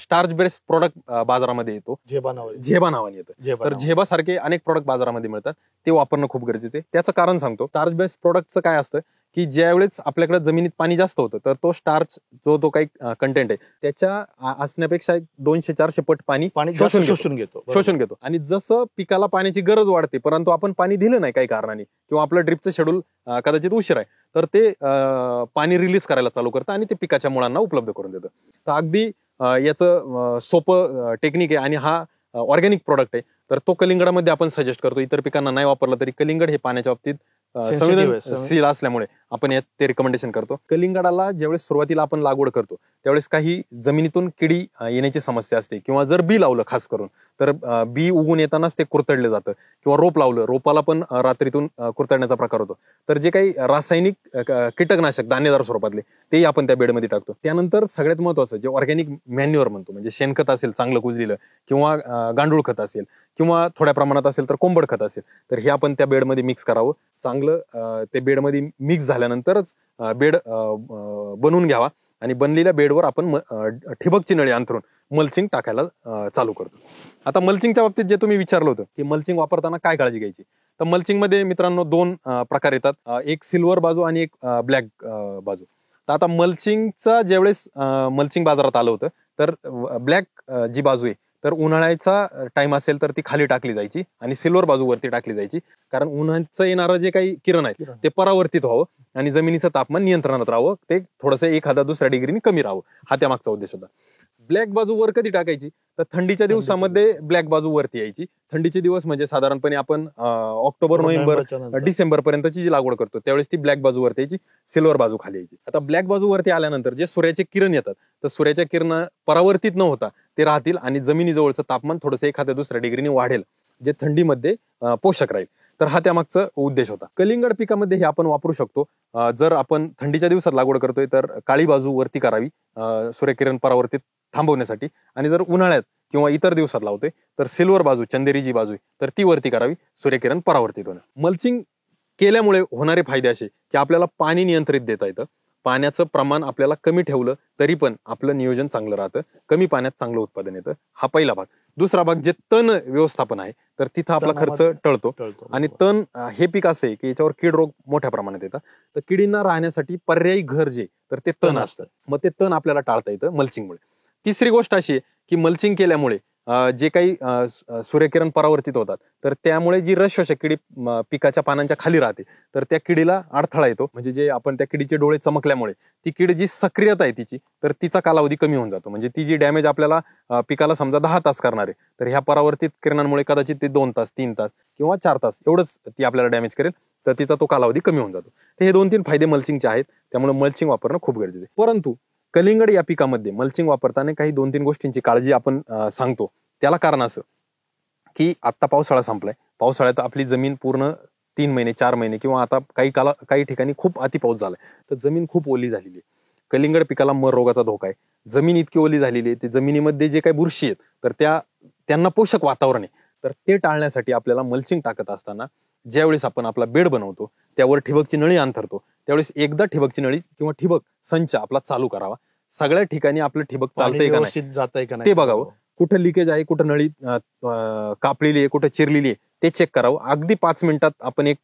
Speaker 1: स्टार्च बेस्ड प्रोडक्ट बाजारामध्ये येतो, झेबा नावाने येतं. तर झेबा सारखे अनेक प्रोडक्ट बाजारामध्ये मिळतात, ते वापरणं खूप गरजेचं आहे. त्याचं कारण सांगतो. स्टार्च बेस्ड प्रोडक्टचं काय असतं की ज्यावेळेस आपल्याकडे जमिनीत पाणी जास्त होतं तर तो स्टार्च जो काही कंटेंट आहे त्याच्या असण्यापेक्षा 200-400 पट पाणी शोषून घेतो. आणि जसं पिकाला पाण्याची गरज वाढते, परंतु आपण पाणी दिलं नाही काही कारणाने, किंवा आपलं ड्रिपचं शेड्यूल कदाचित उशीर आहे, तर ते पाणी रिलीज करायला चालू करतं आणि ते पिकाच्या मुळांना उपलब्ध करून देतं. तर अगदी याचं सोपं टेक्निक आहे आणि हा ऑर्गॅनिक प्रोडक्ट आहे. तर तो कलिंगडामध्ये आपण सजेस्ट करतो. इतर पिकांना नाही वापरला तरी कलिंगड हे पाण्याच्या बाबतीत संवेदनशील असल्यामुळे आपण यात ते रिकमेंडेशन करतो. कलिंगडाला ज्यावेळेस सुरुवातीला आपण लागवड करतो त्यावेळेस काही जमिनीतून किडी येण्याची समस्या असते, किंवा जर बी लावलं खास करून तर बी उगून येतानाच ते कुरतडलं जातं, किंवा रोप लावलं, रोपाला पण रात्रीतून कुरतडण्याचा प्रकार होतो. तर जे काही रासायनिक कीटकनाशक दाणेदार स्वरूपातले तेही आपण त्या बेडमध्ये टाकतो. त्यानंतर सगळ्यात महत्वाचं जे ऑर्गॅनिक मॅन्युअर म्हणतो, म्हणजे शेणखत असेल चांगलं कुजलेलं, किंवा गांडूळ खत असेल, किंवा थोड्या प्रमाणात असेल तर कोंबड खत असेल, तर हे आपण त्या बेडमध्ये मिक्स करावं. चांगलं ते बेडमध्ये मिक्स झाल्यानंतरच बेड बनवून घ्यावा आणि बनलेल्या बेडवर आपण ठिबकची नळी अंथरून मल्चिंग टाकायला चालू करतो. आता मल्चिंगच्या बाबतीत जे तुम्ही विचारलं होतं की मल्चिंग वापरताना काय काळजी घ्यायची, तर मल्चिंग मध्ये मित्रांनो 2 प्रकार येतात, एक सिल्वर बाजू आणि एक ब्लॅक बाजू. तर आता मल्चिंगचा ज्यावेळेस मल्चिंग बाजारात आलं होतं तर ब्लॅक जी बाजू आहे तर उन्हाळ्याचा टाइम असेल तर ती खाली टाकली जायची आणि सिल्वर बाजू वरती टाकली जायची, कारण उन्हाचं येणारं जे काही किरण आहे ते परावर्तित व्हावं आणि जमिनीचं तापमान नियंत्रणात राहावं, ते थोडंसं 1-2 डिग्रीने कमी राहावं, हा त्यामागचा उद्देश होता. ब्लॅक बाजू वर कधी टाकायची, तर थंडीच्या दिवसामध्ये ब्लॅक बाजू वरती यायची. थंडीचे दिवस म्हणजे साधारणपणे आपण ऑक्टोबर, नोव्हेंबर, डिसेंबर पर्यंतची जी लागवड करतो त्यावेळेस ती ब्लॅक बाजू वरती यायची, सिल्वर बाजू खाली यायची. आता ब्लॅक बाजू वरती आल्यानंतर जे सूर्याचे किरण येतात तर सूर्याच्या किरण परावर्तित न होता ते राहतील आणि जमिनीजवळचं तापमान थोडंसं 1-2 डिग्रीने वाढेल, जे थंडीमध्ये पोषक राहील. तर हा त्यामागचा उद्देश होता. कलिंगड पिकामध्ये हे आपण वापरू शकतो. जर आपण थंडीच्या दिवसात लागवड करतोय तर काळी बाजू वरती करावी सूर्यकिरण परावर्तित थांबवण्यासाठी, आणि जर उन्हाळ्यात किंवा इतर दिवसात लावतोय तर सिल्वर बाजू, चंदेरी जी बाजू आहे तर ती वरती करावी सूर्यकिरण परावर्तित होणं. मल्चिंग केल्यामुळे होणारे फायदे असे की आपल्याला पाणी नियंत्रित देता येतं, पाण्याचं प्रमाण आपल्याला कमी ठेवलं तरी पण आपलं नियोजन चांगलं राहतं, कमी पाण्यात चांगलं उत्पादन येतं. हा पहिला भाग. दुसरा भाग जे तण व्यवस्थापन आहे, तर तिथं आपला खर्च टळतो. आणि तण हे पीक असं आहे की याच्यावर कीड रोग मोठ्या प्रमाणात येतात, तर किडींना राहण्यासाठी पर्यायी घर जे तर ते तण असतं, मग ते तण आपल्याला टाळता येतं मल्चिंगमुळे. तिसरी गोष्ट अशी आहे की मल्चिंग केल्यामुळे जे काही सूर्यकिरण परावर्तित होतात, तर त्यामुळे जी रस शोषक किडी पिकाच्या पानांच्या खाली राहते, तर त्या किडीला अडथळा येतो. म्हणजे जे आपण त्या किडीचे डोळे चमकल्यामुळे ती किडी जी सक्रियता आहे तिची, तर तिचा कालावधी कमी होऊन जातो. म्हणजे ती जी डॅमेज आपल्याला पिकाला समजा 10 तास करणार आहे, तर ह्या परावर्तित किरणांमुळे कदाचित ते 2 तास 3 तास किंवा 4 तास एवढंच ती आपल्याला डॅमेज करेल, तर तिचा तो कालावधी कमी होऊन जातो. तर हे 2-3 फायदे मल्चिंगचे आहेत, त्यामुळे मल्चिंग वापरणं खूप गरजेचं आहे. परंतु कलिंगड या पिकामध्ये मल्चिंग वापरताना काही 2-3 गोष्टींची काळजी आपण सांगतो. त्याला कारण असं की आता पावसाळा संपलाय, पावसाळ्यात आपली जमीन पूर्ण 3 महिने 4 महिने किंवा आता काही ठिकाणी खूप अति पाऊस झालाय, तर जमीन खूप ओली झालेली आहे. कलिंगड पिकाला मर रोगाचा धोका आहे. जमीन इतकी ओली झालेली आहे, ते जमिनीमध्ये जे काही बुरशी आहेत, तर त्यांना पोषक वातावरण आहे, तर ते टाळण्यासाठी आपल्याला मल्चिंग टाकत असताना ज्यावेळेस आपण आपला बेड बनवतो, त्यावर ठिबकची नळी अंथरतो, त्यावेळेस एकदा ठिबकची नळी किंवा ठिबक संच आपला चालू करावा. सगळ्या ठिकाणी आपलं ठिबक चालतंय का नाही ते बघावं. कुठं लिकेज आहे, कुठं नळी कापलेली आहे, कुठं चिरलेली आहे ते चेक करावं. अगदी 5 मिनिटात आपण एक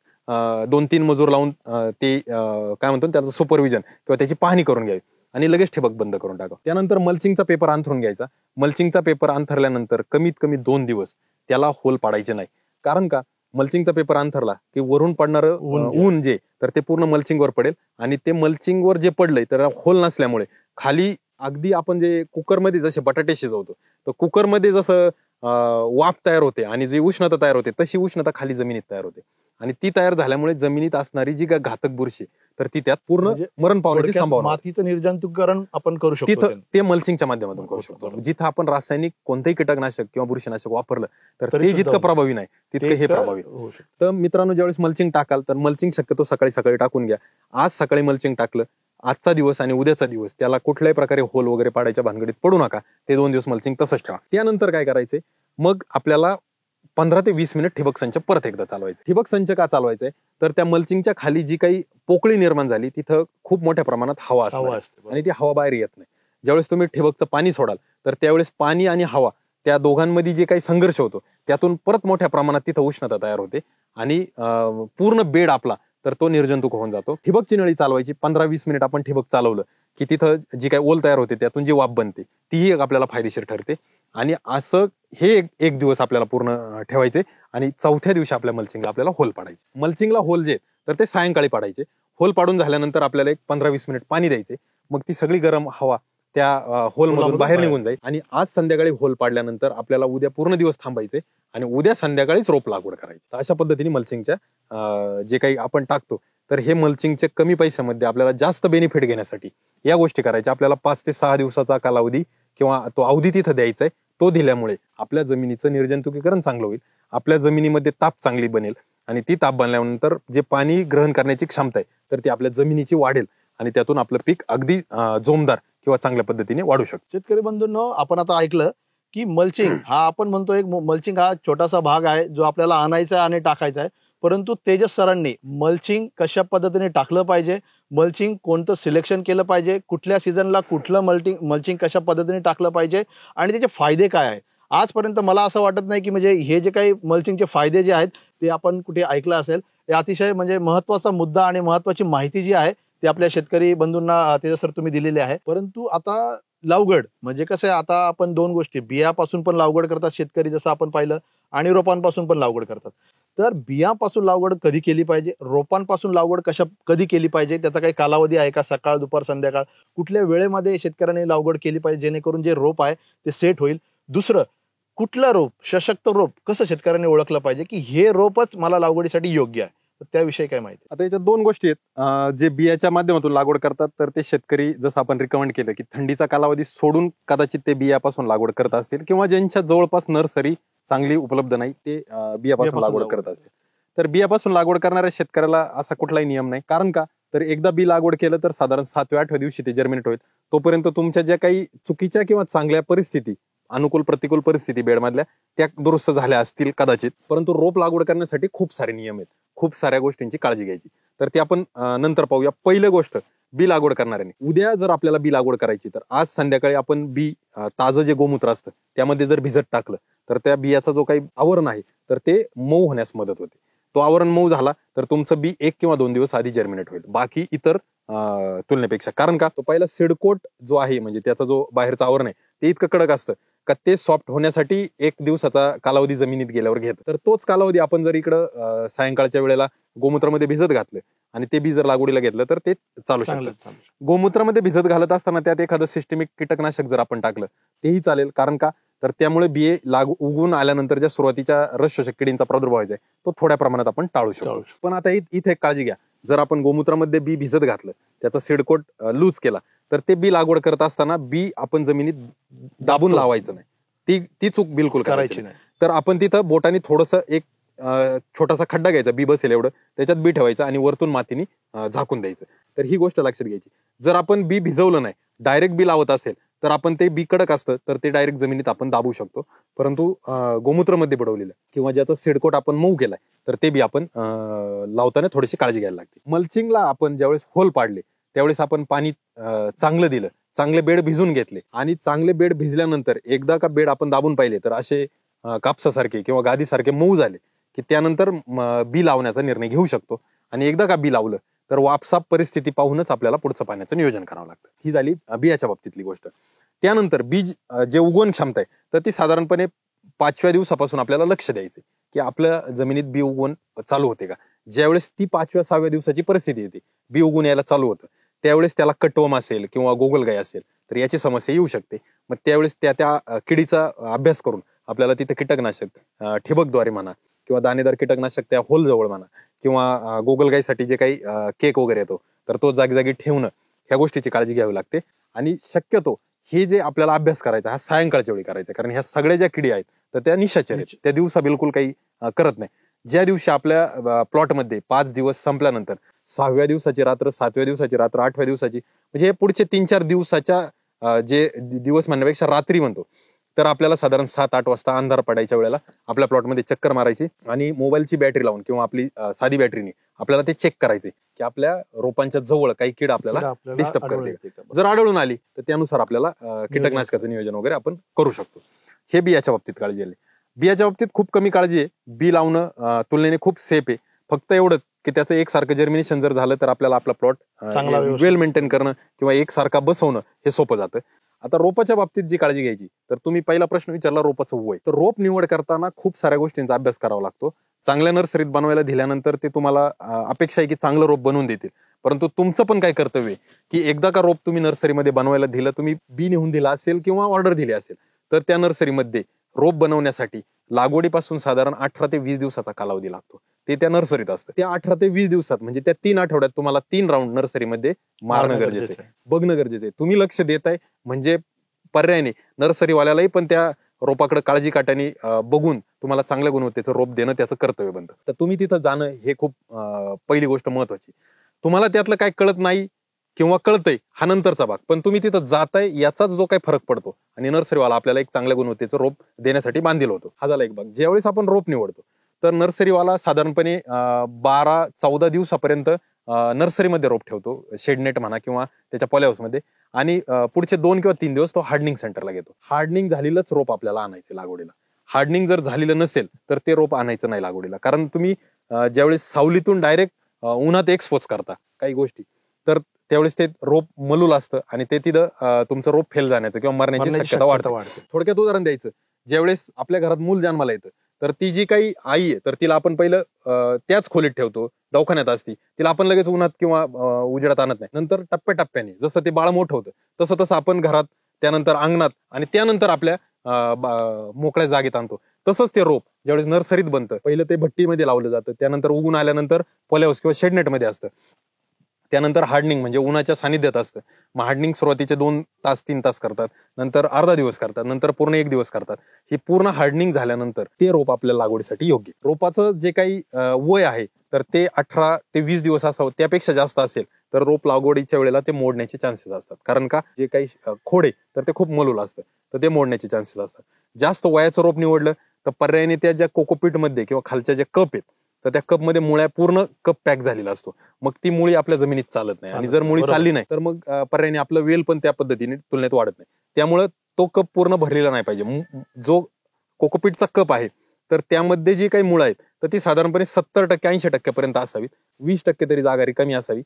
Speaker 1: 2-3 मजूर लावून ते काय म्हणतो त्याचं सुपरविजन किंवा त्याची पाहणी करून घ्यावी आणि लगेच ठिबक बंद करून टाकावं. त्यानंतर मल्चिंगचा पेपर अंथरून घ्यायचा. मल्चिंगचा पेपर अंथरल्यानंतर कमीत कमी 2 दिवस त्याला होल पाडायचे नाही. कारण का, मल्चिंगचा पेपर अंथरला की वरून पडणारं ऊन जे तर ते पूर्ण मल्चिंगवर पडेल आणि ते मल्चिंगवर जे पडलंय तर होल नसल्यामुळे खाली अगदी आपण जे कुकरमध्ये जसे बटाटे शिजवतो, तर कुकरमध्ये जसं वाफ तयार होते आणि जी उष्णता तयार होते, तशी उष्णता खाली जमिनीत तयार होते आणि ती तयार झाल्यामुळे जमिनीत असणारी जी घातक बुरशी तर ती त्यात पूर्ण मरण पावण्याची संभावना.
Speaker 2: मातीचं निर्जंतुकीकरण आपण करू शकतो,
Speaker 1: तिथं ते मल्चिंगच्या माध्यमातून करू शकतो. जिथं आपण रासायनिक कोणतेही कीटकनाशक किंवा बुरशीनाशक वापरलं तर ते जितकं प्रभावी नाही तितकं हे प्रभावी. तर मित्रांनो, ज्यावेळेस मल्चिंग टाकाल तर मल्चिंग शक्यतो सकाळी सकाळी टाकून घ्या. आज सकाळी मल्चिंग टाकलं, आजचा दिवस आणि उद्याचा दिवस त्याला कुठल्याही प्रकारे होल वगैरे पाडायच्या भानगडीत पडू नका. ते 2 दिवस मल्चिंग तसंच ठेवा. त्यानंतर काय करायचंय, मग आपल्याला 15 ते 20 मिनिट ठिबक संच परत एकदा चालवायचं. ठिबक संच का चालवायचंय, तर त्या मल्चिंगच्या खाली जी काही पोकळी निर्माण झाली तिथं खूप मोठ्या प्रमाणात हवा असते आणि ती हवा बाहेर येत नाही. ज्यावेळेस तुम्ही ठिबकचं पाणी सोडाल तर त्यावेळेस पाणी आणि हवा त्या दोघांमध्ये जे काही संघर्ष होतो त्यातून परत मोठ्या प्रमाणात तिथं उष्णता तयार होते आणि पूर्ण बेड आपला तर तो निर्जंतुक होऊन जातो. ठिबकची नळी चालवायची. 15-20 मिनिट आपण ठिबक चालवलं की तिथं जी काही ओल तयार होते त्यातून जी वाफ बनते तीही आपल्याला फायदेशीर ठरते. आणि असं हे एक दिवस आपल्याला पूर्ण ठेवायचे आणि 4थ्या दिवशी आपल्या मल्चिंगला आपल्याला होल पाडायचे. मल्चिंगला होल जे तर ते सायंकाळी पाडायचे. होल पाडून झाल्यानंतर आपल्याला एक 15-20 मिनिट पाणी द्यायचे. मग ती सगळी गरम हवा त्या होलमधून बाहेर निघून जाईल आणि आज संध्याकाळी होल पाडल्यानंतर आपल्याला उद्या पूर्ण दिवस थांबायचे आणि उद्या संध्याकाळीच रोप लागवड करायची. तर अशा पद्धतीने मल्चिंगच्या जे काही आपण टाकतो तर हे मल्चिंगचे कमी पैशामध्ये आपल्याला जास्त बेनिफिट घेण्यासाठी या गोष्टी करायच्या. आपल्याला 5 ते 6 दिवसाचा कालावधी किंवा तो अवधी तिथं द्यायचा आहे. तो दिल्यामुळे आपल्या जमिनीचं निर्जंतुकीकरण चांगलं होईल, आपल्या जमिनीमध्ये ताप चांगली बनेल आणि ती ताप बनल्यानंतर जे पाणी ग्रहण करण्याची क्षमता आहे तर ती आपल्या जमिनीची वाढेल आणि त्यातून आपलं पीक अगदी जोमदार किंवा चांगल्या पद्धतीने वाढू शकतो.
Speaker 2: शेतकरी बंधूंनो, आपण आता ऐकलं की मल्चिंग हा आपण म्हणतो एक मल्चिंग हा छोटासा भाग आहे जो आपल्याला आणायचा आहे आणि टाकायचा आहे. परंतु तेजस सरांनी मल्चिंग कशा पद्धतीने टाकलं पाहिजे, मल्चिंग कोणतं सिलेक्शन केलं पाहिजे, कुठल्या सीझनला कुठलं मल्चिंग कशा पद्धतीने टाकलं पाहिजे आणि त्याचे फायदे काय आहे, आजपर्यंत मला असं वाटत नाही की म्हणजे हे जे काही मल्चिंगचे फायदे जे आहेत ते आपण कुठे ऐकलं असेल. हे अतिशय म्हणजे महत्वाचा मुद्दा आणि महत्वाची माहिती जी आहे ती आपल्या शेतकरी बंधूंना तेजस सर तुम्ही दिलेली आहे. परंतु आता लावगड म्हणजे कसं आहे, आता आपण 2 गोष्टी, बियापासून पण लावगड करतात शेतकरी जसं आपण पाहिलं आणि रोपांपासून पण लावगड करतात. तर बियापासून लावगड कधी केली पाहिजे, रोपांपासून लावगड कधी केली पाहिजे, त्याचा काही कालावधी आहे का, सकाळ दुपार संध्याकाळ कुठल्या वेळेमध्ये शेतकऱ्यांनी लावगड केली पाहिजे जेणेकरून जे रोप आहे ते सेट होईल. दुसरं, कुठलं रोप, सशक्त रोप कसं शेतकऱ्यांनी ओळखलं पाहिजे की हे रोपच मला लागवडीसाठी योग्य आहे, तर त्याविषयी काय माहिती.
Speaker 1: आता याच्यात 2 गोष्टी आहेत. जे बियाच्या माध्यमातून लागवड करतात तर ते शेतकरी जसं आपण रिकमेंड केलं की थंडीचा कालावधी सोडून कदाचित ते बियापासून लागवड करत असतील किंवा ज्यांच्या जवळपास नर्सरी चांगली उपलब्ध नाही ते बियापासून लागवड करत असतील. तर बियापासून लागवड करणाऱ्या शेतकऱ्याला असा कुठलाही नियम नाही. कारण का, तर एकदा बी लागवड केलं तर साधारण 7व्या-8व्या दिवशी ते जर्मिनेट होईल. तोपर्यंत तुमच्या ज्या काही चुकीच्या किंवा चांगल्या परिस्थिती, अनुकूल प्रतिकूल परिस्थिती बेडमधल्या त्या दुरुस्त झाल्या असतील कदाचित. परंतु रोप लागवड करण्यासाठी खूप सारे नियम आहेत. खूप साऱ्या गोष्टींची काळजी घ्यायची. तर ती आपण नंतर पाहूया. पहिली गोष्ट, बी लागवड करणाऱ्यांनी उद्या जर आपल्याला बी लागवड करायची तर आज संध्याकाळी आपण बी ताजं जे गोमूत्र असतं त्यामध्ये जर भिजत टाकलं तर त्या बियाचा जो काही आवरण आहे तर ते मऊ होण्यास मदत होते. तो आवरण मऊ झाला तर तुमचं बी 1 किंवा 2 दिवस आधी जर्मिनेट होईल, बाकी इतर तुलनेपेक्षा. कारण का, तो पहिला सीडकोट जो आहे म्हणजे त्याचा जो बाहेरचं आवरण आहे ते इतकं कडक असतं का ते सॉफ्ट होण्यासाठी 1 दिवसाचा कालावधी जमिनीत गेल्यावर घेतं. तर तोच कालावधी आपण जर इकडं सायंकाळच्या वेळेला गोमूत्रामध्ये भिजत घातलं आणि ते बी जर लागवडीला घेतलं तर ते चालू शकतं. गोमूत्रामध्ये भिजत घालत असताना त्यात एखादं सिस्टेमिक कीटकनाशक जर आपण टाकलं तेही चालेल. कारण का, तर त्यामुळे बिये उगवून आल्यानंतर ज्या सुरुवातीच्या रस शोषक किडींचा प्रादुर्भाव व्हायचा तो थोड्या प्रमाणात आपण टाळू शकतो. पण आता इथे एक काळजी घ्या, जर आपण गोमूत्रामध्ये बी भिजत घातलं, त्याचा सीडकोट लूज केला तर ते बी लागवड करत असताना बी आपण जमिनीत दाबून लावायचं नाही. ती चूक बिलकुल करायची नाही. तर आपण तिथं बोटाने थोडंसं एक छोटासा खड्डा घ्यायचा, बी बसेल एवढं, त्याच्यात बी ठेवायचं आणि वरतून मातीने झाकून द्यायचं. तर ही गोष्ट लक्षात घ्यायची. जर आपण बी भिजवलं नाही, डायरेक्ट बी लावत असेल तर आपण ते बी कडक असतं तर ते डायरेक्ट जमिनीत आपण दाबू शकतो. परंतु गोमूत्रामध्ये बुडवलेलं किंवा ज्याचा सीडकोट आपण मऊ केलाय तर ते बी आपण लावताना थोडीशी काळजी घ्यायला लागते. मल्चिंगला आपण ज्यावेळेस होल पाडले त्यावेळेस आपण पाणी चांगलं दिलं, चांगले बेड भिजून घेतले आणि चांगले बेड भिजल्यानंतर एकदा का बेड आपण दाबून पाहिले तर असे कापसासारखे किंवा गादीसारखे मऊ झाले की त्यानंतर बी लावण्याचा निर्णय घेऊ शकतो. आणि एकदा का बी लावलं तर वापसाप परिस्थिती पाहूनच आपल्याला पुढचं पाण्याचं नियोजन करावं लागतं. ही झाली बियाच्या बाबतीतली गोष्ट. त्यानंतर बीज जे उगवण क्षमता आहे तर ती साधारणपणे 5व्या दिवसापासून आपल्याला लक्ष द्यायचं की आपल्या जमिनीत बी उगवण चालू होते का. ज्यावेळेस ती 5व्या-6व्या दिवसाची परिस्थिती येते, बी उगवून यायला चालू होतं, त्यावेळेस त्याला कटवर्म असेल किंवा गोगलगाय असेल तर याची समस्या येऊ शकते. मग त्यावेळेस त्या किडीचा अभ्यास करून आपल्याला तिथे कीटकनाशक ठिबकद्वारे म्हणा किंवा दाणेदार कीटकनाशक त्या होल जवळ म्हणा किंवा गोगलगायसाठी जे काही केक वगैरे येतो तर तो जागी ठेवणं, ह्या गोष्टीची काळजी घ्यावी लागते. आणि शक्यतो हे जे आपल्याला अभ्यास करायचा हा सायंकाळच्या वेळी करायचा, कारण ह्या सगळ्या ज्या किडी आहेत तर त्या निशाचर आहेत, त्या दिवसा बिलकुल काही करत नाही. ज्या दिवशी आपल्या प्लॉटमध्ये 5 दिवस संपल्यानंतर 6व्या दिवसाची रात्र, 7व्या दिवसाची रात्र, 8व्या दिवसाची म्हणजे हे पुढचे 3-4 दिवसाच्या जे दिवस म्हणण्यापेक्षा रात्री म्हणतो, तर आपल्याला साधारण 7-8 वाजता अंधार पडायच्या वेळेला आपल्या प्लॉटमध्ये चक्कर मारायची आणि मोबाईलची बॅटरी लावून किंवा आपली साधी बॅटरीने आपल्याला ते चेक करायचे की आपल्या रोपांच्या जवळ काही कीड आपल्याला डिस्टर्ब करते. जर आढळून आली तर त्यानुसार आपल्याला कीटकनाशकाचं नियोजन वगैरे आपण करू शकतो. हे बियाच्या बाबतीत काळजी आहे. बियाच्या बाबतीत खूप कमी काळजी आहे. बी लावणं तुलनेने खूप सेफ आहे. फक्त एवढंच की त्याचं एकसारखं जर्मिनेशन जर झालं तर आपल्याला आपला प्लॉट वेल मेंटेन करणं किंवा एकसारखा बसवणं हे सोपं जातं. आता रोपाच्या बाबतीत जी काळजी घ्यायची, तर तुम्ही पहिला प्रश्न विचारला रोपाचं वय. तर रोप निवड करताना खूप साऱ्या गोष्टींचा अभ्यास करावा लागतो. चांगल्या नर्सरीत बनवायला दिल्यानंतर ते तुम्हाला अपेक्षा आहे की चांगलं रोप बनवून देतील, परंतु तुमचं पण काय कर्तव्य आहे की एकदा का रोप तुम्ही नर्सरीमध्ये बनवायला दिलं, तुम्ही बी नेऊन दिला असेल किंवा ऑर्डर दिली असेल तर त्या नर्सरीमध्ये रोप बनवण्यासाठी लागवडीपासून साधारण 18 ते 20 दिवसाचा कालावधी लागतो. ते त्या नर्सरीत असतं. त्या 18 ते 20 दिवसात म्हणजे त्या 3 आठवड्यात तुम्हाला 3 राऊंड नर्सरीमध्ये मारणं गरजेचं आहे, बघणं गरजेचं आहे. तुम्ही लक्ष देताय म्हणजे पर्यायाने नर्सरीवाल्यालाही पण त्या रोपाकडे काळजी काट्याने बघून तुम्हाला चांगल्या गुणवत्तेचं रोप देणं त्याचं कर्तव्य बनतं. तर तुम्ही तिथं जाणं हे खूप पहिली गोष्ट महत्वाची. तुम्हाला त्यातलं काय कळत नाही किंवा कळतंय हा नंतरचा भाग, पण तुम्ही तिथं जाताय याचाच जो काही फरक पडतो आणि नर्सरीवाला आपल्याला एक चांगल्या गुणवत्तेचं रोप देण्यासाठी बांधील होतो. हा झाला एक भाग. ज्यावेळेस आपण रोप निवडतो तर नर्सरीवाला साधारणपणे 12-14 दिवसापर्यंत नर्सरीमध्ये रोप ठेवतो, शेडनेट म्हणा किंवा त्याच्या पॉलीहाऊसमध्ये, आणि पुढचे 2 किंवा 3 दिवस तो हार्डनिंग सेंटरला घेतो. हार्डनिंग झालेलंच रोप आपल्याला आणायचं लागवडीला. हार्डनिंग जर झालेलं नसेल तर ते रोप आणायचं नाही लागवडीला, कारण तुम्ही ज्यावेळेस सावलीतून डायरेक्ट उन्हात एक्सपोज करता काही गोष्टी तर त्यावेळेस ते रोप मलूल असतं आणि ते तिथं तुमचं रोप फेल जाण्याचं किंवा मरण्याची शक्यता वाढते. थोडक्यात उदाहरण द्यायचं, ज्यावेळेस आपल्या घरात मूल जन्माला येतं तर ती जी काही आई आहे तर तिला आपण पहिलं त्याच खोलीत ठेवतो, दवाखान्यात असती, तिला आपण लगेच उन्हात किंवा उजेडात आणत नाही. नंतर टप्प्याटप्प्याने जसं ते बाळ मोठं होतं तसं तसं आपण घरात, त्यानंतर अंगणात आणि त्यानंतर आपल्या मोकळ्या जागेत आणतो. तसंच ते रोप ज्यावेळेस नर्सरीत बनतं, पहिलं ते भट्टीमध्ये लावलं जातं, त्यानंतर उगून आल्यानंतर पॉलीहाऊस किंवा शेडनेटमध्ये असतं, त्यानंतर हार्डनिंग म्हणजे उन्हाच्या सानिध्यात असतं. मग हार्डनिंग सुरुवातीचे 2 तास 3 तास करतात, नंतर अर्धा दिवस करतात, नंतर पूर्ण 1 दिवस करतात. ही पूर्ण हार्डनिंग झाल्यानंतर ते रोप आपल्या लागवडीसाठी योग्य. रोपाचं जे काही वय आहे तर ते 18 ते 20 दिवस असावं, त्यापेक्षा जास्त असेल तर रोप लागवडीच्या वेळेला ते मोडण्याचे चान्सेस असतात. कारण का, जे काही खोड आहे तर ते खूप मलूल असतं, तर ते मोडण्याचे चान्सेस असतात. जास्त वयाचं रोप निवडलं तर पर्यायाने त्या ज्या कोकोपीटमध्ये किंवा खालच्या ज्या कप आहेत तर त्या कपमध्ये मुळ्या पूर्ण कप पॅक झालेला असतो. मग ती मुळी आपल्या जमिनीत चालत नाही, आणि जर मुळी चालली नाही तर मग पर्यायाने आपलं वेल पण त्या पद्धतीने तुलनेत वाढत नाही. त्यामुळे तो कप पूर्ण भरलेला नाही पाहिजे. जो कोकोपीटचा कप आहे तर त्यामध्ये जी काही मुळं आहेत तर ती साधारणपणे 70% 80% पर्यंत असावीत. 20% तरी जागा रिकामी असावी,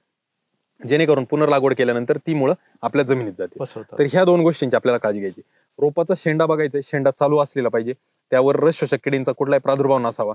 Speaker 1: जेणेकरून पुनर्लागवड केल्यानंतर ती मुळं आपल्या जमिनीत जाते. तर ह्या दोन गोष्टींची आपल्याला काळजी घ्यायची. रोपाचा शेंडा बघायचा, शेंडा चालू असलेला पाहिजे, त्यावर रस शोषक किडींचा कुठलाही प्रादुर्भाव नसावा.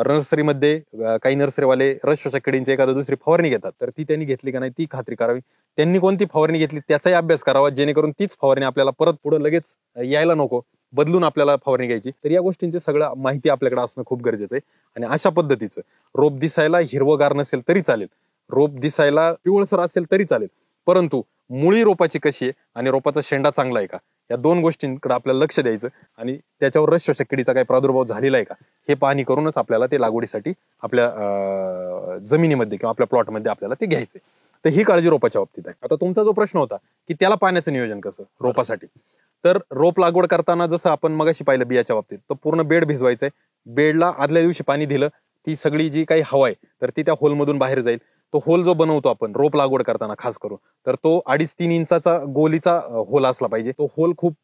Speaker 1: नर्सरीमध्ये काही नर्सरीवाले रस शोषक किडींची एखादी दुसरी फवारणी घेतात, तर ती त्यांनी घेतली का नाही ती खात्री करावी. त्यांनी कोणती फवारणी घेतली त्याचाही अभ्यास करावा, जेणेकरून तीच फवारणी आपल्याला परत पुढे लगेच यायला नको, बदलून आपल्याला फवारणी घ्यायची. तर या गोष्टींची सगळं माहिती आपल्याकडे असणं खूप गरजेचं आहे. आणि अशा पद्धतीचं रोप दिसायला हिरवगार नसेल तरी चालेल, रोप दिसायला पिवळसर असेल तरी चालेल, परंतु मुळी रोपाची कशी आहे आणि रोपाचा शेंडा चांगला आहे का, या दोन गोष्टींकडे आपल्याला लक्ष द्यायचं. आणि त्याच्यावर रस शोषक किडीचा काही प्रादुर्भाव झालेला आहे का हे पाहणी करूनच आपल्याला ते लागवडीसाठी आपल्या जमिनीमध्ये किंवा आपल्या प्लॉटमध्ये आपल्याला ते घ्यायचंय. तर ही काळजी रोपाच्या बाबतीत आहे. आता तुमचा जो प्रश्न होता की त्याला पाण्याचं नियोजन कसं रोपासाठी, तर रोप लागवड करताना जसं आपण मगाशी पाहिलं बियाच्या बाबतीत, तर पूर्ण बेड भिजवायचंय. बेडला आदल्या दिवशी पाणी दिलं, ती सगळी जी काही हवा आहे तर ती त्या होलमधून बाहेर जाईल. तो होल जो बनवतो आपण रोप लागवड करताना खास करून, तर तो 2.5-3 इंचाचा गोलीचा होल असला पाहिजे. तो होल खूप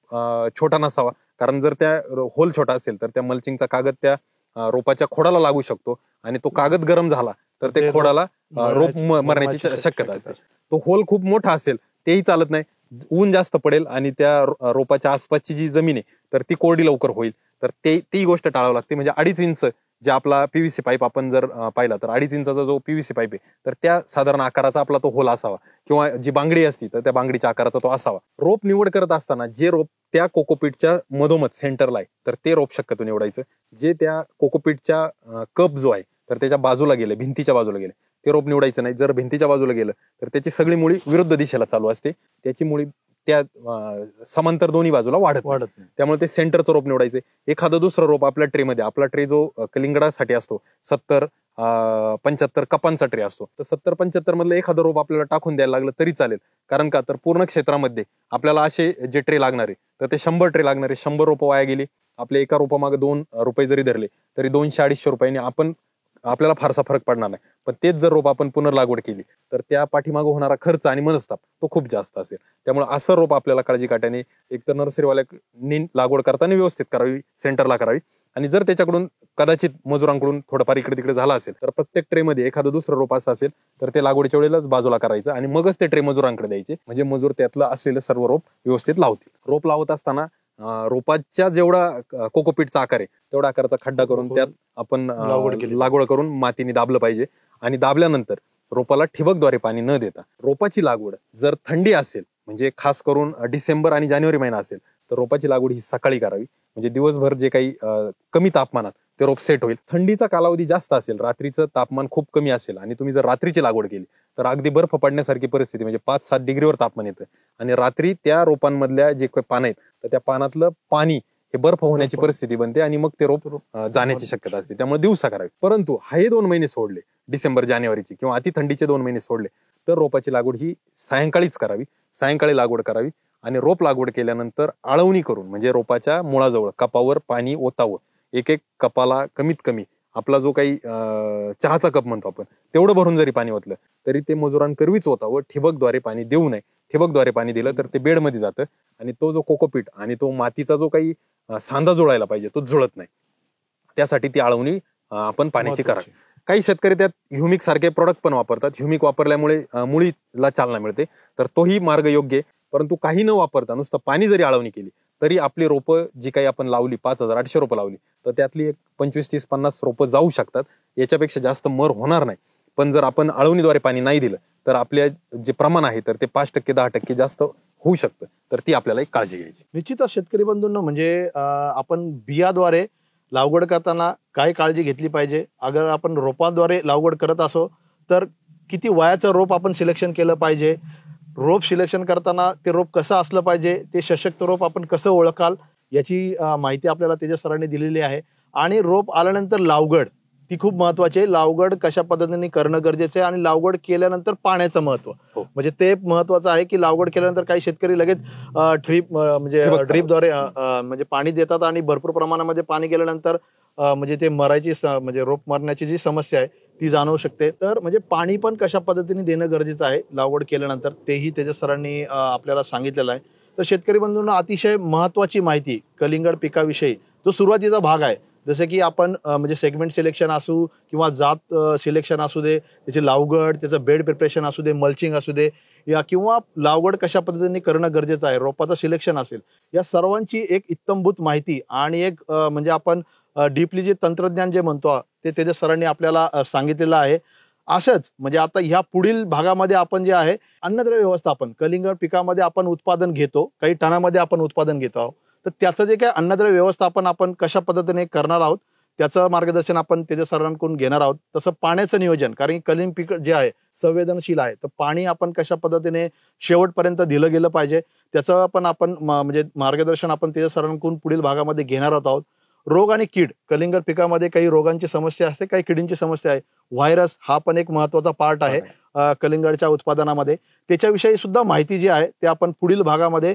Speaker 1: छोटा नसावा, कारण जर त्या होल छोटा असेल तर त्या मल्चिंगचा कागद त्या रोपाच्या खोडाला लागू शकतो, आणि तो कागद गरम झाला तर ते खोडाला रोप मरण्याची शक्यता असते. तो होल खूप मोठा असेल तेही चालत नाही, ऊन जास्त पडेल आणि त्या रोपाच्या आसपासची जी जमीन आहे तर ती कोरडी लवकर होईल. तर ती गोष्ट टाळावी लागते. म्हणजे 2.5 इंच जे आपला पीव्हीसी पाईप आपण जर पाहिला तर 2.5 इंचाचा जो पीव्हीसी पाईप आहे तर त्या साधारण आकाराचा आपला तो होल असावा, किंवा जी बांगडी असती तर त्या बांगडीच्या आकाराचा तो असावा. रोप निवड करत असताना जे रोप त्या कोकोपीटच्या मधोमध सेंटरला आहे तर ते रोप शक्यतो निवडायचं. जे त्या कोकोपीटच्या कप जो आहे तर त्याच्या बाजूला गेले, भिंतीच्या बाजूला गेले, ते रोप निवडायचं नाही. जर भिंतीच्या बाजूला गेलं तर त्याची सगळी मुळी विरुद्ध दिशेला चालू असते, त्याची मुळी त्या समांतर दोन्ही बाजूला वाढत नाही. त्यामुळे ते सेंटरचं रोप निवडायचे. एखादं दुसरं रोप आपल्या ट्रेमध्ये, आपला ट्रे जो कलिंगडासाठी असतो 70-75 कपांचा ट्रे असतो, तर 70-75 मधलं एखादं रोप आपल्याला टाकून द्यायला लागलं तरी चालेल. कारण का, तर पूर्ण क्षेत्रामध्ये आपल्याला असे जे ट्रे लागणारे तर ते 100 ट्रे लागणारे, 100 रोपं वाया गेली. आपल्या एका रोपामागे 2 रुपये जरी धरले तरी 200-250 रुपयांनी आपल्याला फारसा फरक पडणार नाही. पण तेच जर रोप आपण पुनर्लागवड केली तर त्या पाठीमागे होणारा खर्च आणि मनस्ताप तो खूप जास्त असेल. त्यामुळे असं रोप आपल्याला काळजी काट्याने एकतर नर्सरीवाल्यानी लागवड करताना व्यवस्थित करावी, सेंटरला करावी. आणि जर त्याच्याकडून कदाचित मजुरांकडून थोडंफार इकडे तिकडे झाला असेल तर प्रत्येक ट्रेमध्ये एखादं दुसरं रोप असं असेल तर ते लागवडीच्या वेळेलाच बाजूला करायचं आणि मगच ते ट्रे मजुरांकडे द्यायचे. म्हणजे मजूर त्यातलं असलेलं सर्व रोप व्यवस्थित लावतील. रोप लावत असताना रोपाच्या जेवढा कोकोपीटचा आकार आहे तेवढा आकाराचा खड्डा करून त्यात आपण लागवड करून मातीने दाबलं पाहिजे. आणि दाबल्यानंतर रोपाला ठिबकद्वारे पाणी न देता रोपाची लागवड जर थंडी असेल, म्हणजे खास करून डिसेंबर आणि जानेवारी महिना असेल, तर रोपाची लागवड ही सकाळी करावी. म्हणजे दिवसभर जे काही कमी तापमानात ते रोप सेट होईल. थंडीचा कालावधी जास्त असेल, रात्रीचं तापमान खूप कमी असेल आणि तुम्ही जर रात्रीची लागवड केली तर अगदी बर्फ पडण्यासारखी परिस्थिती, म्हणजे 5-7 डिग्रीवर तापमान येतं. आणि रात्री त्या रोपांमधल्या जे काही पानं आहेत तर त्या पानातलं पाणी हे बर्फ होण्याची परिस्थिती बनते आणि मग ते रोप जाण्याची शक्यता असते. त्यामुळे दिवसा करावी. परंतु हे 2 महिने सोडले, डिसेंबर जानेवारीची किंवा अति थंडीचे 2 महिने सोडले, तर रोपाची लागवड ही सायंकाळीच करावी. सायंकाळी लागवड करावी आणि रोप लागवड केल्यानंतर आळवणी करून, म्हणजे रोपाच्या मुळाजवळ कपावर पाणी ओतावं. एक कपाला कमीत कमी आपला जो काही चहाचा कप म्हणतो आपण तेवढं भरून जरी पाणी ओतलं तरी ते मजुरांकरवीच ओतावं. ठिबकद्वारे पाणी देऊ नये. ठिबकद्वारे पाणी दिलं तर ते बेडमध्ये जातं आणि तो जो कोकोपीट आणि तो मातीचा जो काही सांधा जुळायला पाहिजे तो जुळत नाही. त्यासाठी ती आळवणी आपण पाण्याची करावी. काही शेतकरी त्यात ह्युमिक सारखे प्रोडक्ट पण वापरतात. ह्युमिक वापरल्यामुळे मुळीला चालना मिळते, तर तोही मार्ग योग्य आहे. परंतु काही न वापरता नुसतं पाणी जरी आळवणी केली तरी आपली रोपं जी काही आपण लावली 5,800 रोपं लावली तर त्यातली एक 25-30-50 रोपं जाऊ शकतात. याच्यापेक्षा जास्त मर होणार नाही. पण जर आपण आळवणीद्वारे पाणी नाही दिलं तर आपल्या जे प्रमाण आहे तर ते 5%-10% जास्त होऊ शकतं. तर ती आपल्याला एक काळजी घ्यायची.
Speaker 2: निश्चितच शेतकरी बंधूंनो, म्हणजे आपण बियाद्वारे लागवड करताना काय काळजी घेतली पाहिजे. अगर आपण रोपाद्वारे लागवड करत असो तर किती वयाचं रोप आपण सिलेक्शन केलं पाहिजे. रोप सिलेक्शन करताना ते रोप कसं असलं पाहिजे, ते सशक्त रोप आपण कसं ओळखाल याची माहिती आपल्याला तेजस सरांनी दिलेली आहे. आणि रोप आल्यानंतर लावगड ती खूप महत्वाची आहे. लावगड कशा पद्धतीने करणं गरजेचं आहे आणि लावगड केल्यानंतर पाण्याचं महत्व, म्हणजे ते महत्वाचं आहे की लागवड केल्यानंतर काही शेतकरी लगेच ड्रीपद्वारे म्हणजे पाणी देतात आणि भरपूर प्रमाणामध्ये पाणी गेल्यानंतर म्हणजे ते मरायची म्हणजे रोप मरण्याची जी समस्या आहे ती जाणवू शकते. तर म्हणजे पाणी पण कशा पद्धतीने देणं गरजेचं आहे लागवड केल्यानंतर तेही तेजस सरांनी आपल्याला सांगितलेलं आहे. तर शेतकरी बंधूंना अतिशय महत्वाची माहिती कलिंगड पिकाविषयी जो सुरुवातीचा भाग आहे, जसं की आपण म्हणजे सेगमेंट सिलेक्शन असू किंवा जात सिलेक्शन असू दे, त्याची लावगड, त्याचं बेड प्रिपरेशन असू दे, मल्चिंग असू दे, या किंवा लागवड कशा पद्धतीने करणं गरजेचं आहे, रोपाचं सिलेक्शन असेल, या सर्वांची एक इत्थंभूत माहिती आणि एक म्हणजे आपण डीपली जे तंत्रज्ञान जे म्हणतो ते तेजस सरांनी आपल्याला सांगितलेलं आहे. असंच म्हणजे आता ह्या पुढील भागामध्ये आपण जे आहे अन्नद्रव्य व्यवस्थापन कलिंगड पिकामध्ये आपण उत्पादन घेतो, काही टनामध्ये आपण उत्पादन घेतो आहोत. तर त्याचं जे काही अन्नद्रव्य व्यवस्थापन आपण कशा पद्धतीने करणार आहोत त्याचं मार्गदर्शन आपण तेजस सरांकडून घेणार आहोत. तसं पाण्याचं नियोजन, कारण की कलिंग पीक जे आहे संवेदनशील आहे, तर पाणी आपण कशा पद्धतीने शेवटपर्यंत दिलं गेलं पाहिजे त्याचं पण आपण म्हणजे मार्गदर्शन आपण तेजस सरांकडून पुढील भागामध्ये घेणार आहोत. रोग आणि कीड, कलिंगड पिकामध्ये काही रोगांची समस्या असते, काही किडींची समस्या आहे. व्हायरस हा पण एक महत्वाचा पार्ट आहे कलिंगडच्या उत्पादनामध्ये. त्याच्याविषयी सुद्धा माहिती जी आहे ते आपण पुढील भागामध्ये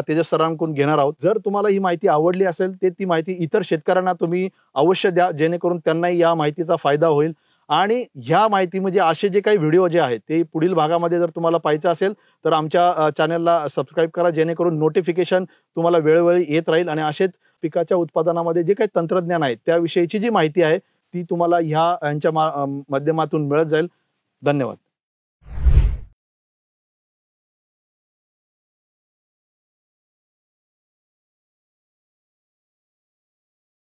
Speaker 2: तेजस सरांकडून घेणार आहोत. जर तुम्हाला ही माहिती आवडली असेल तर ती माहिती इतर शेतकऱ्यांना तुम्ही अवश्य द्या, जेणेकरून त्यांनाही या माहितीचा फायदा होईल. आणि ह्या माहिती म्हणजे असे जे काही व्हिडिओ जे आहेत ते पुढील भागामध्ये जर तुम्हाला पाहायचं असेल तर आमच्या चॅनलला सबस्क्राईब करा, जेणेकरून नोटिफिकेशन तुम्हाला वेळोवेळी येत राहील आणि असेच पिकाच्या उत्पादनामध्ये जे काही तंत्रज्ञान आहे त्याविषयीची जी माहिती आहे ती तुम्हाला ह्यांच्या माध्यमातून मिळत जाईल. धन्यवाद.